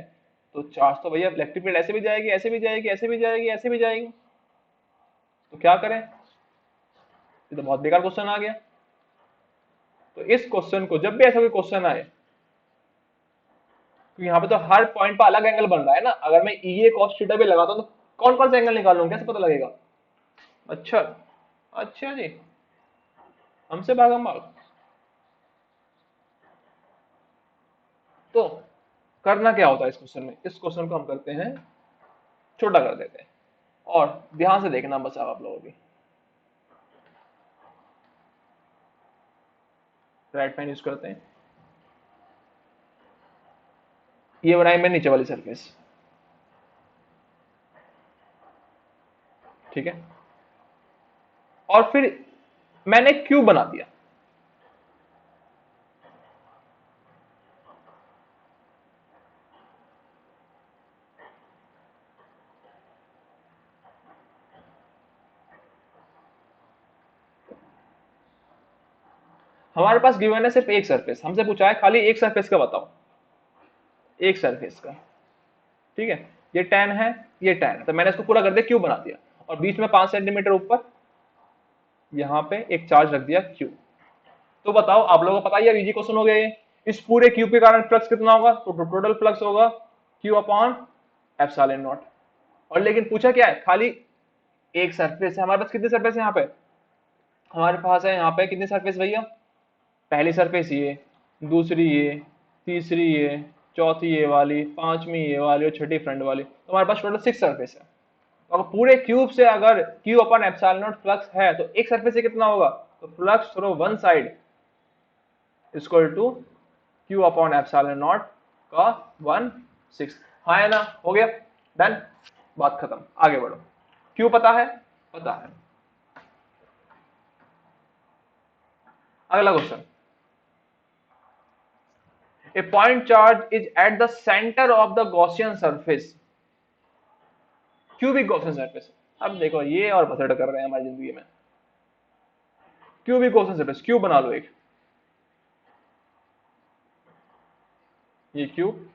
तो चार्ज तो भैया इलेक्ट्रिक फील्ड ऐसे भी जाएगी, ऐसे भी जाएगी, ऐसे भी जाएगी, ऐसे भी जाएगी। तो क्या करें, ये तो बहुत बेकार क्वेश्चन आ गया। तो इस क्वेश्चन को जब भी ऐसा कोई क्वेश्चन आए, तो यहाँ पे तो हर पॉइंट पर अलग एंगल बन रहा है ना। अगर मैं ई कॉस थीटा भी लगाता हूँ तो कौन कौन सा एंगल निकालूं, कैसे पता लगेगा। अच्छा, अच्छा जी, हमसे भागम भाग। तो करना क्या होता है इस क्वेश्चन में, इस क्वेश्चन को हम करते हैं छोटा कर देते हैं। और ध्यान से देखना बस आप लोगों की, राइट पेन यूज करते हैं। ये बनाई मैंने नीचे वाली सरफेस, ठीक है। और फिर मैंने क्यूब बना दिया। हमारे पास गिवन है सिर्फ एक सरफेस, हमसे पूछा है खाली एक सरफेस का बताओ, एक सरफेस का, ठीक है। ये 10 है, ये 10 है, तो मैंने इसको पूरा कर दिया, क्यूब बना दिया। और बीच में 5 सेंटीमीटर ऊपर यहाँ पे एक चार्ज रख दिया क्यू। तो बताओ, आप लोगों को पता ही है, इजी क्वेश्चन हो गया ये। इस पूरे क्यूब के कारण फ्लक्स कितना होगा, तो टोटल फ्लक्स होगा क्यू अपॉन एप्सिलॉन नॉट। और लेकिन पूछा क्या है, खाली एक सरफेस है। हमारे पास कितनी सरफेस है यहाँ पे, हमारे पास है यहाँ पे कितनी सरफेस भैया, पहली सरफेस ये, दूसरी ये, तीसरी ये, चौथी ये वाली, पांचवी ये वाली और छठी फ्रंट वाली। तो हमारे पास टोटल 6 सरफेस है। तो अगर पूरे क्यूब से अगर q upon epsilon naught flux है तो एक सरफेस से कितना होगा, तो flux through one side equal to q upon epsilon naught का 1/6। हाँ है ना, हो गया, डन, बात खत्म, आगे बढ़ो। क्यू पता है, पता है। अगला question, a point charge is at the center of the Gaussian surface, cubic Gaussian surface. अब देखो ये और भसड़ कर रहे हैं हमारी जिंदगी में। क्यूबिक गॉसियन सरफेस, क्यूब बना लो एक, ये क्यूब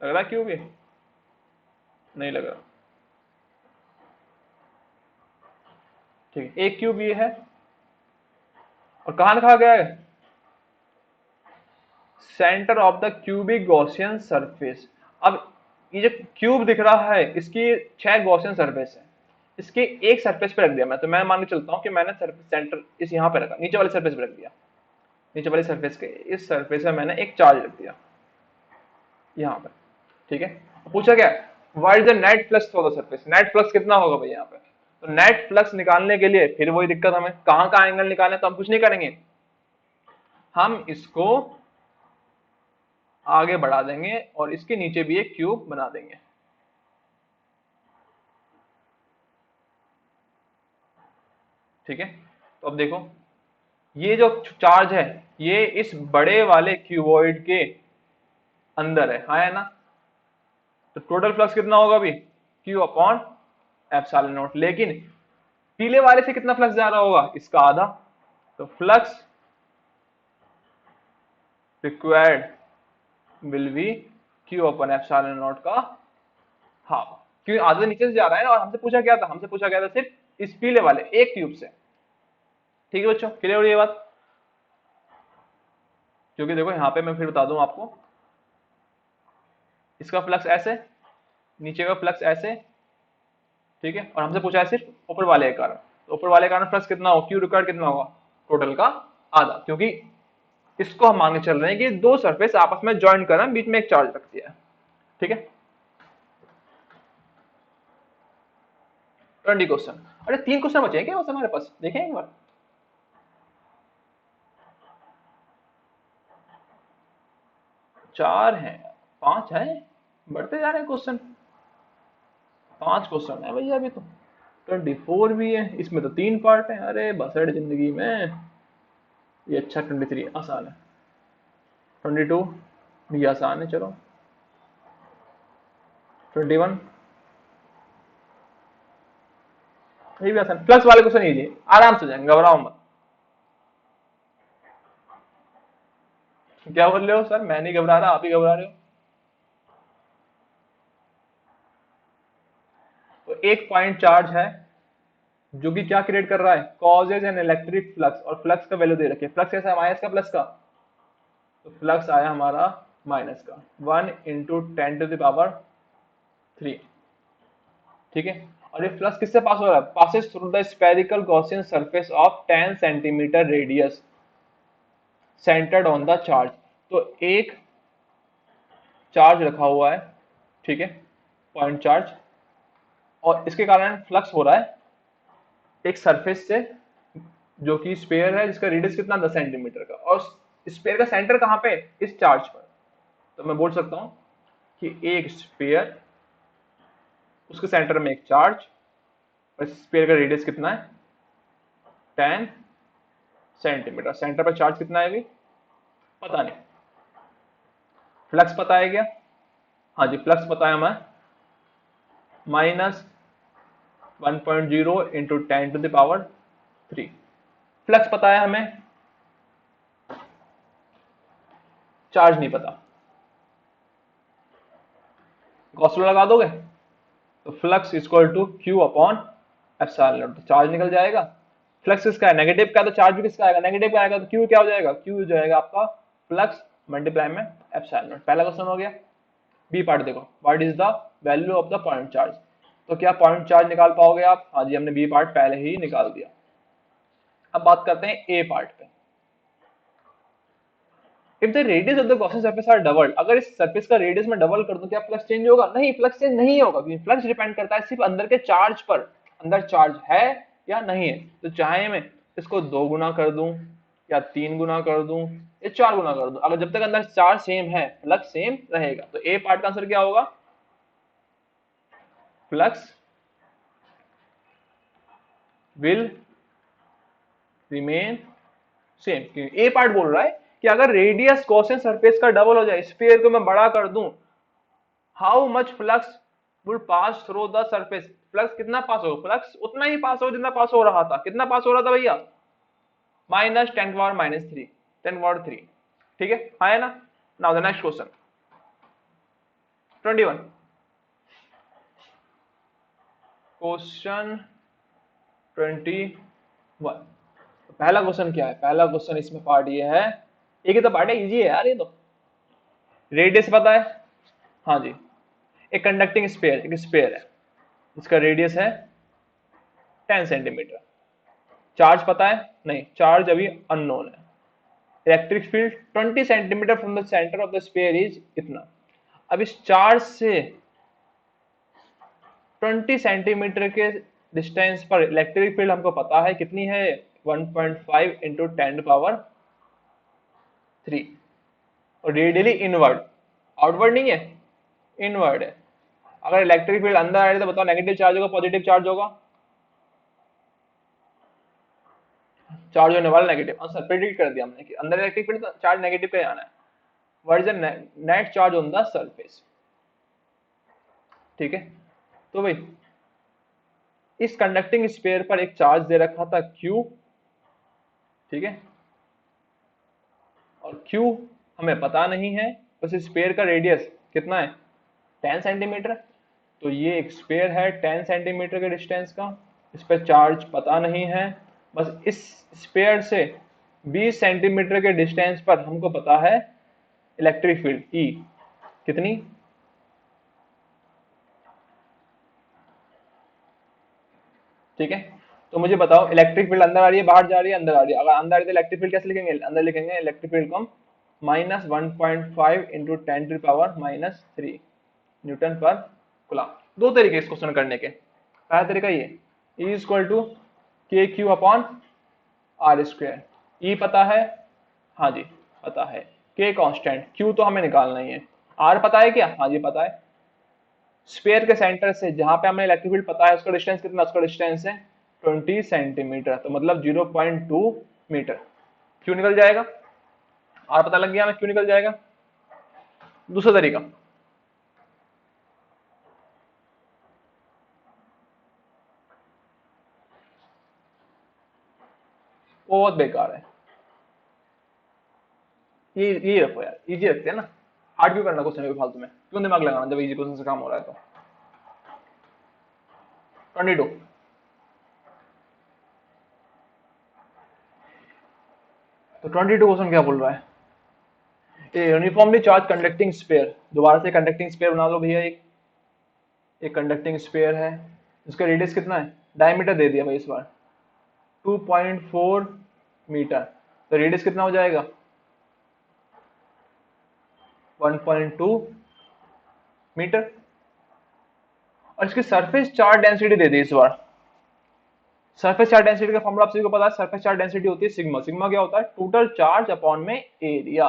लग रहा है, क्यूब ये नहीं लग रहा, ठीक है। एक क्यूब ये है और कहां लिखा गया है, centre of the cubic Gaussian surface. अब ये जो क्यूब दिख रहा है इसकी 6 गॉसियन सरफेस है, इसके एक सरफेस पे रख दिया मैं, तो मैं मान के चलता हूं कि मैंने सेंटर इस यहां पे रखा, नीचे वाली सरफेस पे रख दिया। नीचे वाली सरफेस के इस सरफेस में मैंने एक चार्ज रख दिया यहां पर, ठीक है। पूछा क्या, what is the net flux for the surface, net flux कितना होगा भाई यहाँ पे। तो नेट फ्लक्स निकालने के लिए फिर वही दिक्कत, हमें कहाँ का एंगल निकालना है, तो हम कुछ नहीं करेंगे, हम इसको आगे बढ़ा देंगे और इसके नीचे भी एक क्यूब बना देंगे। ठीक है, तो अब देखो ये जो चार्ज है ये इस बड़े वाले क्यूबॉइड के अंदर है, हाँ है ना। तो टोटल फ्लक्स कितना होगा अभी, क्यू अपॉन एप्सिलॉन नॉट। लेकिन पीले वाले से कितना फ्लक्स जा रहा होगा, इसका आधा। तो flux required will be Q upon epsilon naught का हाफ, क्योंकि आधा नीचे से जा रहा है ना। और हमसे पूछा क्या था, हमसे पूछा गया था सिर्फ इस पीले वाले एक ट्यूब से। ठीक है बच्चों, क्लियर हो ये बात। क्योंकि देखो यहाँ पे मैं फिर बता दूं आपको, इसका फ्लक्स ऐसे, नीचे का फ्लक्स ऐसे, ठीक है। और हमसे पूछा है सिर्फ ऊपर वाले के कारण, तो ऊपर वाले के कारण फ्लक्स कितना हो, क्यू रिक्वायर्ड कितना होगा, टोटल का आधा। क्योंकि इसको हम मांगे चल रहे हैं कि दो सरफेस आपस में ज्वाइन कर रहे हैं, बीच में एक चार्ज रख दिया है। ठीक है, 20 क्वेश्चन। अरे 3 क्वेश्चन बचे हैं क्या बस हमारे पास, देखें एक बार। चार हैं, 5 है, बढ़ते जा रहे हैं क्वेश्चन। 5 क्वेश्चन है भैया अभी तो। 24 भी है, इसमें तो 3 पार्ट है। अरे बसड़ जिंदगी में ये अच्छा। 23 आसान है, 22 भी आसान है, चलो। 21 ये भी आसान। प्लस वाले क्वेश्चन इजी, आराम से जाएंगे, घबराओ मत। क्या बोल रहे हो सर, मैं नहीं घबरा रहा, आप ही घबरा रहे हो। तो एक पॉइंट चार्ज है जो कि क्या क्रिएट कर रहा है, कॉजेज एन इलेक्ट्रिक फ्लक्स। और फ्लक्स का वैल्यू दे रखिए, फ्लक्स कैसा है, माइनस का प्लस का। तो फ्लक्स आया हमारा माइनस का 1 इंटू 10⁻3। ठीक है, और ये फ्लक्स किससे पास हो रहा है, passes through the spherical Gaussian surface of 10 centimetre radius centred on the charge. तो एक चार्ज रखा हुआ है, ठीक है, पॉइंट चार्ज, और इसके कारण फ्लक्स हो रहा है एक सरफेस से जो कि स्फीयर है, जिसका रेडियस कितना 10 सेंटीमीटर का। और स्फीयर का सेंटर कहाँ पे, इस चार्ज पर। तो मैं बोल सकता हूं कि एक स्फीयर, उसके सेंटर में एक चार्ज, और स्फीयर का रेडियस कितना है 10 सेंटीमीटर। सेंटर पर चार्ज कितना है अभी पता नहीं। फ्लक्स पता है क्या, हाँ जी फ्लक्स पता है हमें, -1.0 इंटू 10⁻3। फ्लक्स पता है हमें, चार्ज नहीं पता। गॉस लॉ लगा दोगे तो flux equal to q upon epsilon naught. तो चार्ज निकल जाएगा। फ्लक्स किसका है, नेगेटिव का, तो चार्ज भी किसका आएगा, नेगेटिव का आएगा। तो क्यू क्या हो जाएगा, क्यू हो जाएगा आपका फ्लक्स मल्टीप्लाई में एप्सिलॉन नॉट। पहला क्वेश्चन हो गया। बी पार्ट देखो, what is the value of the point charge. तो क्या पॉइंट चार्ज निकाल पाओगे आप, हाँ जी हमने बी पार्ट पहले ही निकाल दिया। अब बात करते हैं ए पार्ट पे। If the radius of the Gaussian surface are doubled, अगर इस सरफेस का रेडियस में डबल कर दूं क्या फ्लक्स चेंज होगा, नहीं फ्लक्स चेंज नहीं होगा, क्योंकि फ्लक्स डिपेंड करता है सिर्फ अंदर के चार्ज पर, अंदर चार्ज है या नहीं है। तो चाहे मैं इसको 2 गुना कर दूं या 3 गुना कर दूं या 4 गुना कर दूं, अगर जब तक अंदर चार्ज सेम है फ्लक्स सेम रहेगा। तो ए पार्ट का आंसर क्या होगा, flux will remain same. A part बोल रहा है कि अगर रेडियस गॉसियन सरफेस का डबल हो जाए, स्फीयर को मैं बड़ा कर दूं, how much flux will pass through the surface. Flux कितना पास होगा, फ्लक्स उतना ही पास हो जितना पास हो रहा था। कितना पास हो रहा था भैया, -10⁻³ 10⁻3। ठीक है, हाँ है ना। Now the next question 21। Question 21, पहला क्वेश्चन क्या है, पहला क्वेश्चन इसमें पार्ट ये है, एक ही तो पार्ट है, इजी है यार ये तो। रेडियस पता है, हाँ जी, एक कंडक्टिंग स्फीयर, एक स्फीयर है, इसका रेडियस है 10 सेंटीमीटर। चार्ज पता है, नहीं चार्ज अभी अननोन है। Electric field 20 centimetre from the centre of the sphere is इतना। अब इस चार्ज से 20 सेंटीमीटर के डिस्टेंस पर इलेक्ट्रिक फील्ड हमको पता है कितनी है, 1.5 इंटू 10⁻³ और रेडियली इनवर्ड, आउटवर्ड नहीं है, इनवर्ड है। अगर इलेक्ट्रिक फील्ड अंदर आ रही तो बताओ नेगेटिव चार्ज होगा पॉजिटिव चार्ज होगा? चार्ज होने वाला नेगेटिव। आंसर प्रेडिक्ट कर दिया हमने कि अंदर इलेक्ट्रिक फील्ड तो चार्ज नेगेटिव पे आना है। What is the net charge on the surface? ठीक है, तो भाई इस कंडक्टिंग स्फीयर पर एक चार्ज दे रखा था Q, ठीक है, और Q हमें पता नहीं है, बस स्फीयर का रेडियस कितना है, 10 सेंटीमीटर। तो ये एक स्फीयर है 10 सेंटीमीटर के डिस्टेंस का, इस पर चार्ज पता नहीं है, बस इस स्फीयर से 20 सेंटीमीटर के डिस्टेंस पर हमको पता है इलेक्ट्रिक फील्ड E कितनी, ठीक है। तो मुझे बताओ इलेक्ट्रिक फील्ड अंदर आ रही है बाहर जा रही है? अंदर आ रही है। अगर अंदर आ रही है तो इलेक्ट्रिक फील्ड कैसे लिखेंगे? अंदर लिखेंगे इलेक्ट्रिक फील्ड को हम -1.5 इंटू 10⁻³ न्यूटन पर कूलम। दो तरीके इस क्वेश्चन करने के। पहला तरीका ये, E equal to KQ upon R²। E पता है? हाँ जी पता है। K कांस्टेंट, Q तो हमें निकालना ही है। R पता है क्या? हाँ जी पता है। स्फीयर के सेंटर से जहां पे हमें इलेक्ट्रिक फील्ड पता है उसका डिस्टेंस कितना? उसका डिस्टेंस है 20 सेंटीमीटर, तो मतलब 0.2 मीटर। क्यों निकल जाएगा? आर पता लग गया हमें, क्यों निकल जाएगा। दूसरा तरीका, वो बहुत बेकार है, ये रखो यार, इजी रखते हैं ना, हार्ड क्यों करना क्वेश्चन फालतू में, क्यों दिमाग लगाना जब इजी क्वेश्चन से काम हो रहा है। तो 22, तो 22 क्वेश्चन क्या बोल रहा है, यूनिफॉर्मली चार्ज कंडक्टिंग स्फीयर। दोबारा से कंडक्टिंग स्फीयर बना लो भैया। एक कंडक्टिंग स्फीयर है, इसका रेडियस कितना है, डायमीटर दे दिया भाई इस बार 2.4 मीटर, तो रेडियस कितना हो जाएगा 1.2 मीटर। और इसकी सरफेस चार्ज डेंसिटी दे दी इस बार। सरफेस चार्ज डेंसिटी का फॉर्मूला आप सभी को पता है, सरफेस चार्ज डेंसिटी होती है सिग्मा। सिग्मा क्या होता है, टोटल चार्ज अपॉन में एरिया।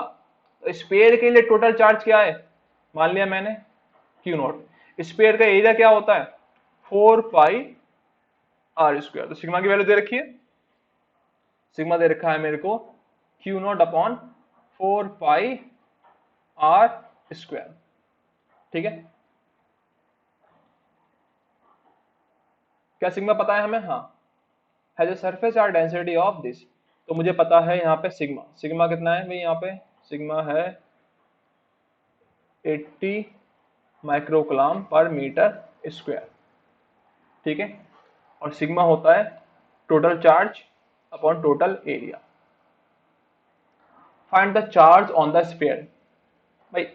तो स्फीयर के लिए टोटल चार्ज क्या है, मान लिया मैंने Q0। स्फीयर का एरिया क्या होता है 4πr²। तो सिग्मा की वैल्यू दे रखी है, सिग्मा दे रखा है मेरे को Q0 अपॉन 4πr², ठीक है। क्या सिग्मा पता है हमें? हाँ, है जो surface charge density of this. तो मुझे पता है यहाँ पे सिग्मा, सिग्मा कितना है भाई, यहाँ पे सिग्मा है 80 माइक्रोकूलम पर मीटर स्क्वायर, ठीक है। और सिग्मा होता है total charge upon total area. Find the charge on the sphere. भाई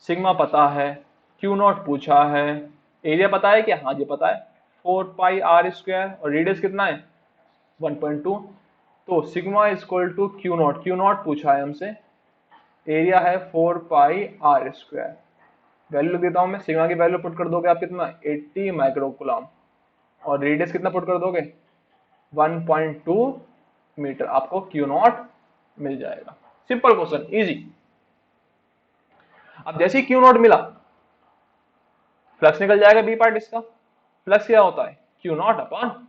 सिग्मा पता है, Q0 पूछा है, एरिया पता है क्या? हाँ जी पता है 4πr² और रेडियस कितना है 1.2। तो sigma equal to Q0, Q0 पूछा है हमसे, एरिया है 4πr²। वैल्यू देता हूं मैं, सिग्मा की वैल्यू पुट कर दोगे आप कितना 80 माइक्रोकूलम और रेडियस कितना पुट कर दोगे 1.2 मीटर, आपको Q0 मिल जाएगा। Simple question, easy. अब जैसे ही Q0 मिला, फ्लक्स निकल जाएगा बी पार्ट इसका। फ्लक्स क्या होता है Q0 अपॉन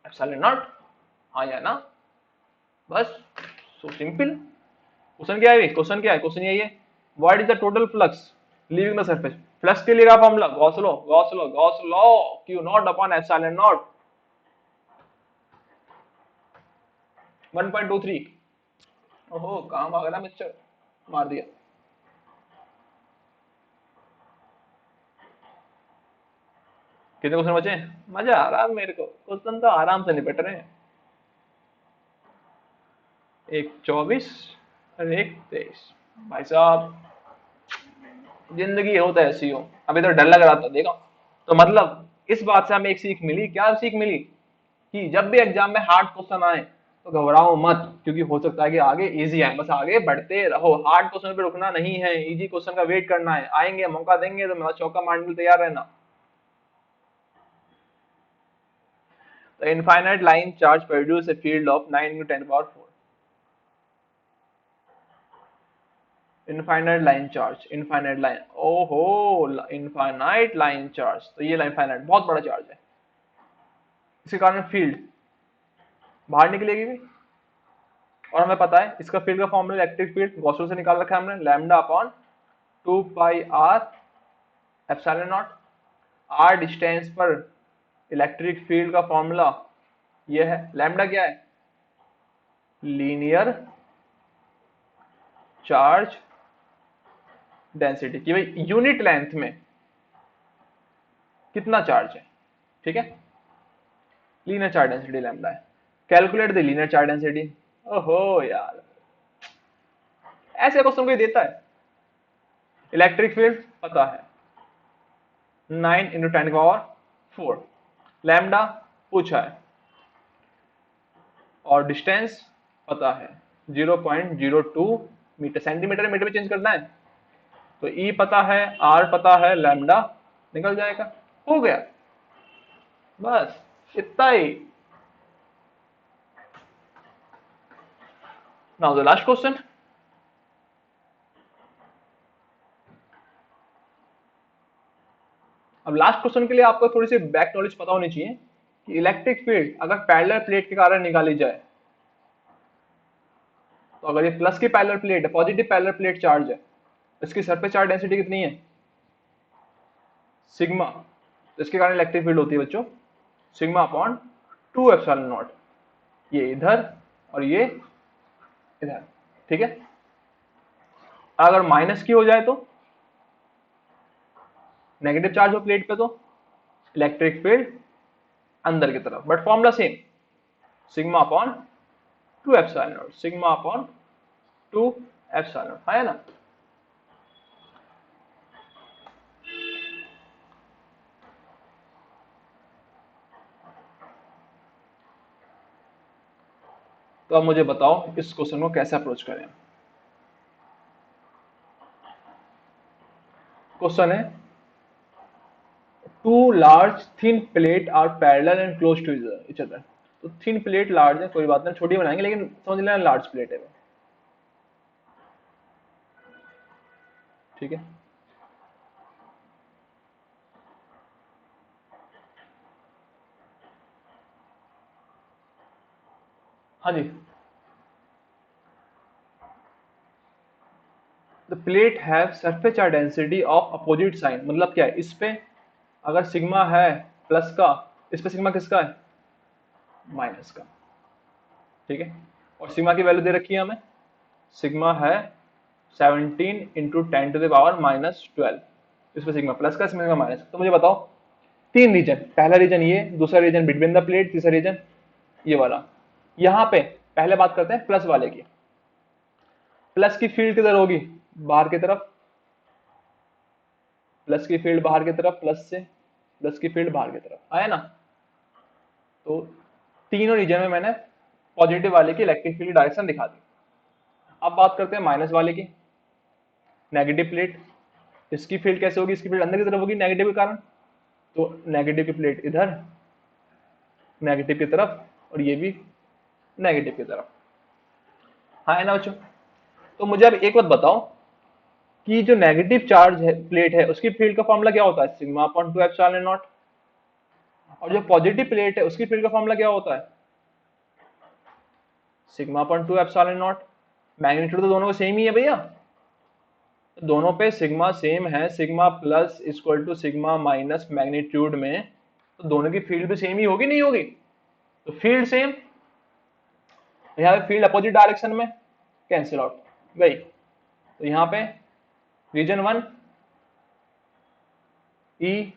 एप्सिलॉन नॉट, हाँ या ना, बस सो सिंपल। क्वेश्चन क्या है, क्वेश्चन क्या है, क्वेश्चन यही है, what is the total flux leaving the surface. Flux के लिए का formula Gauss law, Gauss law, Gauss law, Q0 upon epsilon not 1.23। ओहो काम आ गया मिस्टर, मार दिया। कितने क्वेश्चन बचे? मजा आ रहा है मेरे को, क्वेश्चन तो आराम से निपट रहे हैं। एक 24 और एक 23। भाई साहब जिंदगी हो तो ऐसी हो, अभी तो डर लग रहा था देखो। तो मतलब इस बात से हमें एक सीख मिली, क्या सीख मिली, कि जब भी एग्जाम में हार्ड क्वेश्चन आए तो घबराओ मत, क्योंकि हो सकता है कि आगे इजी आए, बस आगे बढ़ते रहो। हार्ड क्वेश्चन पे रुकना नहीं है, इजी क्वेश्चन का वेट करना है, आएंगे मौका देंगे तो मेरा चौका मारने के लिए तैयार रहना। The infinite line charge produces a field of 9 into 10 power 4. Infinite line charge, infinite line, ओहो इनफाइनाइट लाइन चार्ज, तो ये इनफाइनाइट बहुत बड़ा चार्ज है, इसके कारण फील्ड बाहर निकलेगी भी। और हमें पता है इसका फील्ड का formula electric field Gauss rule से निकाल रखा है हमने, lambda upon 2 pi r epsilon naught. R distance पर इलेक्ट्रिक फील्ड का फॉर्मूला ये है, लैम्डा क्या है, लीनियर चार्ज डेंसिटी, कि भाई यूनिट लेंथ में कितना चार्ज है, ठीक है, लीनियर चार्ज डेंसिटी लैम्डा है। Calculate the linear charge density, ओहो यार ऐसे क्वेश्चन कोई देता है। इलेक्ट्रिक फील्ड पता है 9 इंटू 10 का पावर 4, लैम्डा पूछा है, और डिस्टेंस पता है 0.02 मीटर, सेंटीमीटर मीटर में चेंज करना है, तो ई पता है, आर पता है, लैम्डा निकल जाएगा, हो गया, बस इतना ही। Now the last question. अब लास्ट क्वेश्चन के लिए आपको थोड़ी सी बैक नॉलेज पता होनी चाहिए कि इलेक्ट्रिक फील्ड अगर पैरेलल प्लेट के कारण निकाली जाए, तो अगर ये प्लस की पैरेलल प्लेट है, पॉजिटिव पैरेलल प्लेट चार्ज है, इसकी सरफेस चार्ज डेंसिटी कितनी है, सिग्मा, तो इसके कारण इलेक्ट्रिक फील्ड होती है बच्चों सिग्मा अपॉन 2 एप्सिलॉन नॉट, ये इधर और ये इधर, ठीक है। अगर माइनस की हो जाए तो, नेगेटिव चार्ज हो प्लेट पे, तो इलेक्ट्रिक फील्ड अंदर की तरफ, but formula same, sigma upon 2 epsilon not, sigma upon 2 epsilon not, है ना। तो अब मुझे बताओ इस क्वेश्चन को कैसे अप्रोच करें। क्वेश्चन है two large thin plate are parallel and close to each other, तो थिन प्लेट लार्ज है, कोई बात नहीं छोटी बनाएंगे, लेकिन समझ लेना लार्ज प्लेट है, ठीक है। हाँ जी, the plate have surface charge density of opposite sign, मतलब क्या है, इस पे अगर सिग्मा है प्लस का, इस पे सिग्मा किसका है, माइनस का, ठीक है। और सिग्मा की वैल्यू दे रखी है हमें, सिग्मा है 17 into 10 to the power minus 12, इस पे सिग्मा प्लस का, सिग्मा माइनस का। तो मुझे बताओ तीन रीजन, पहला रीजन ये, दूसरा रीजन बिटवीन द प्लेट, तीसरा रीजन ये वाला। यहाँ पे पहले बात करते हैं प्लस वाले की। प्लस की फील्ड किधर होगी, बाहर की तरफ, प्लस की फील्ड बाहर की तरफ, प्लस से प्लस की फील्ड बाहर की तरफ, आया ना। तो तीनों रीजन में मैंने पॉजिटिव वाले की इलेक्ट्रिक फील्ड डायरेक्शन दिखा दी। अब बात करते हैं माइनस वाले की, नेगेटिव प्लेट, इसकी फील्ड कैसे होगी, इसकी फील्ड अंदर की तरफ होगी नेगेटिव के कारण, तो नेगेटिव की प्लेट इधर, नेगेटिव की तरफ, और ये भी नेगेटिव की तरफ, हाँ है ना बच्चों। तो मुझे अब एक बात बताओ कि जो नेगेटिव चार्ज है प्लेट है, उसकी फील्ड का फॉर्मूला क्या होता है, सिग्मा अपॉन 2 एप्सिलॉन नॉट, और जो पॉजिटिव प्लेट है उसकी फील्ड का फॉर्मूला क्या होता है, sigma upon 2 epsilon naught. Magnitude तो दोनों को सेम ही है भैया, तो दोनों पे सिग्मा सेम है, sigma plus equal to sigma minus magnitude में, तो दोनों की फील्ड भी सेम ही होगी नहीं होगी, तो फील्ड सेम, यहाँ पे फील्ड अपोजिट डायरेक्शन में कैंसिल आउट गई, तो यहाँ पे रीजन 1 ई,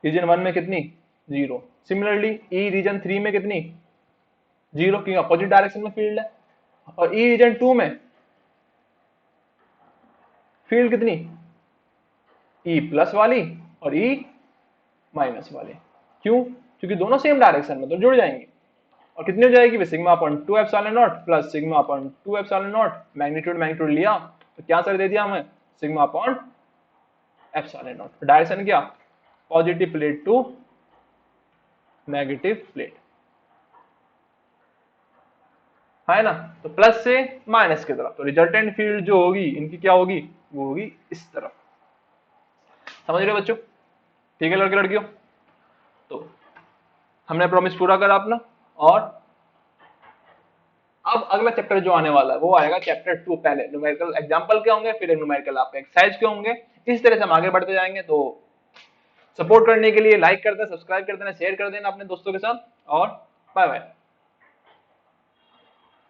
रीजन 1 में कितनी 0, सिमिलरली ई रीजन 3 में कितनी 0, क्योंकि अपोजिट डायरेक्शन में फील्ड है, और ई रीजन 2 में फील्ड कितनी, ई प्लस वाली और ई माइनस वाली, क्यों, क्योंकि दोनों सेम डायरेक्शन में तो जुड़ जाएंगे, और कितनी हो जाएगी, sigma upon 2 epsilon naught plus sigma upon 2 epsilon naught, magnitude magnitude लिया तो क्या आंसर दे दिया हमें, sigma upon epsilon naught. Direction क्या, positive plate to negative plate, है ना। तो प्लस से माइनस की तरफ, तो रिजल्टेंट फील्ड जो होगी इनकी क्या होगी, वो होगी इस तरफ। समझ रहे हो बच्चों? ठीक है लड़के लड़कियों, तो हमने प्रॉमिस पूरा करा अपना। और अब अगला चैप्टर जो आने वाला है वो आएगा चैप्टर 2। पहले न्यूमेरिकल एग्जांपल के होंगे, फिर न्यूमेरिकल आपके एक्सरसाइज के होंगे। इस तरह से हम आगे बढ़ते जाएंगे। तो सपोर्ट करने के लिए लाइक कर देना, सब्सक्राइब कर देना, शेयर कर देना अपने दोस्तों के साथ, और बाय बाय।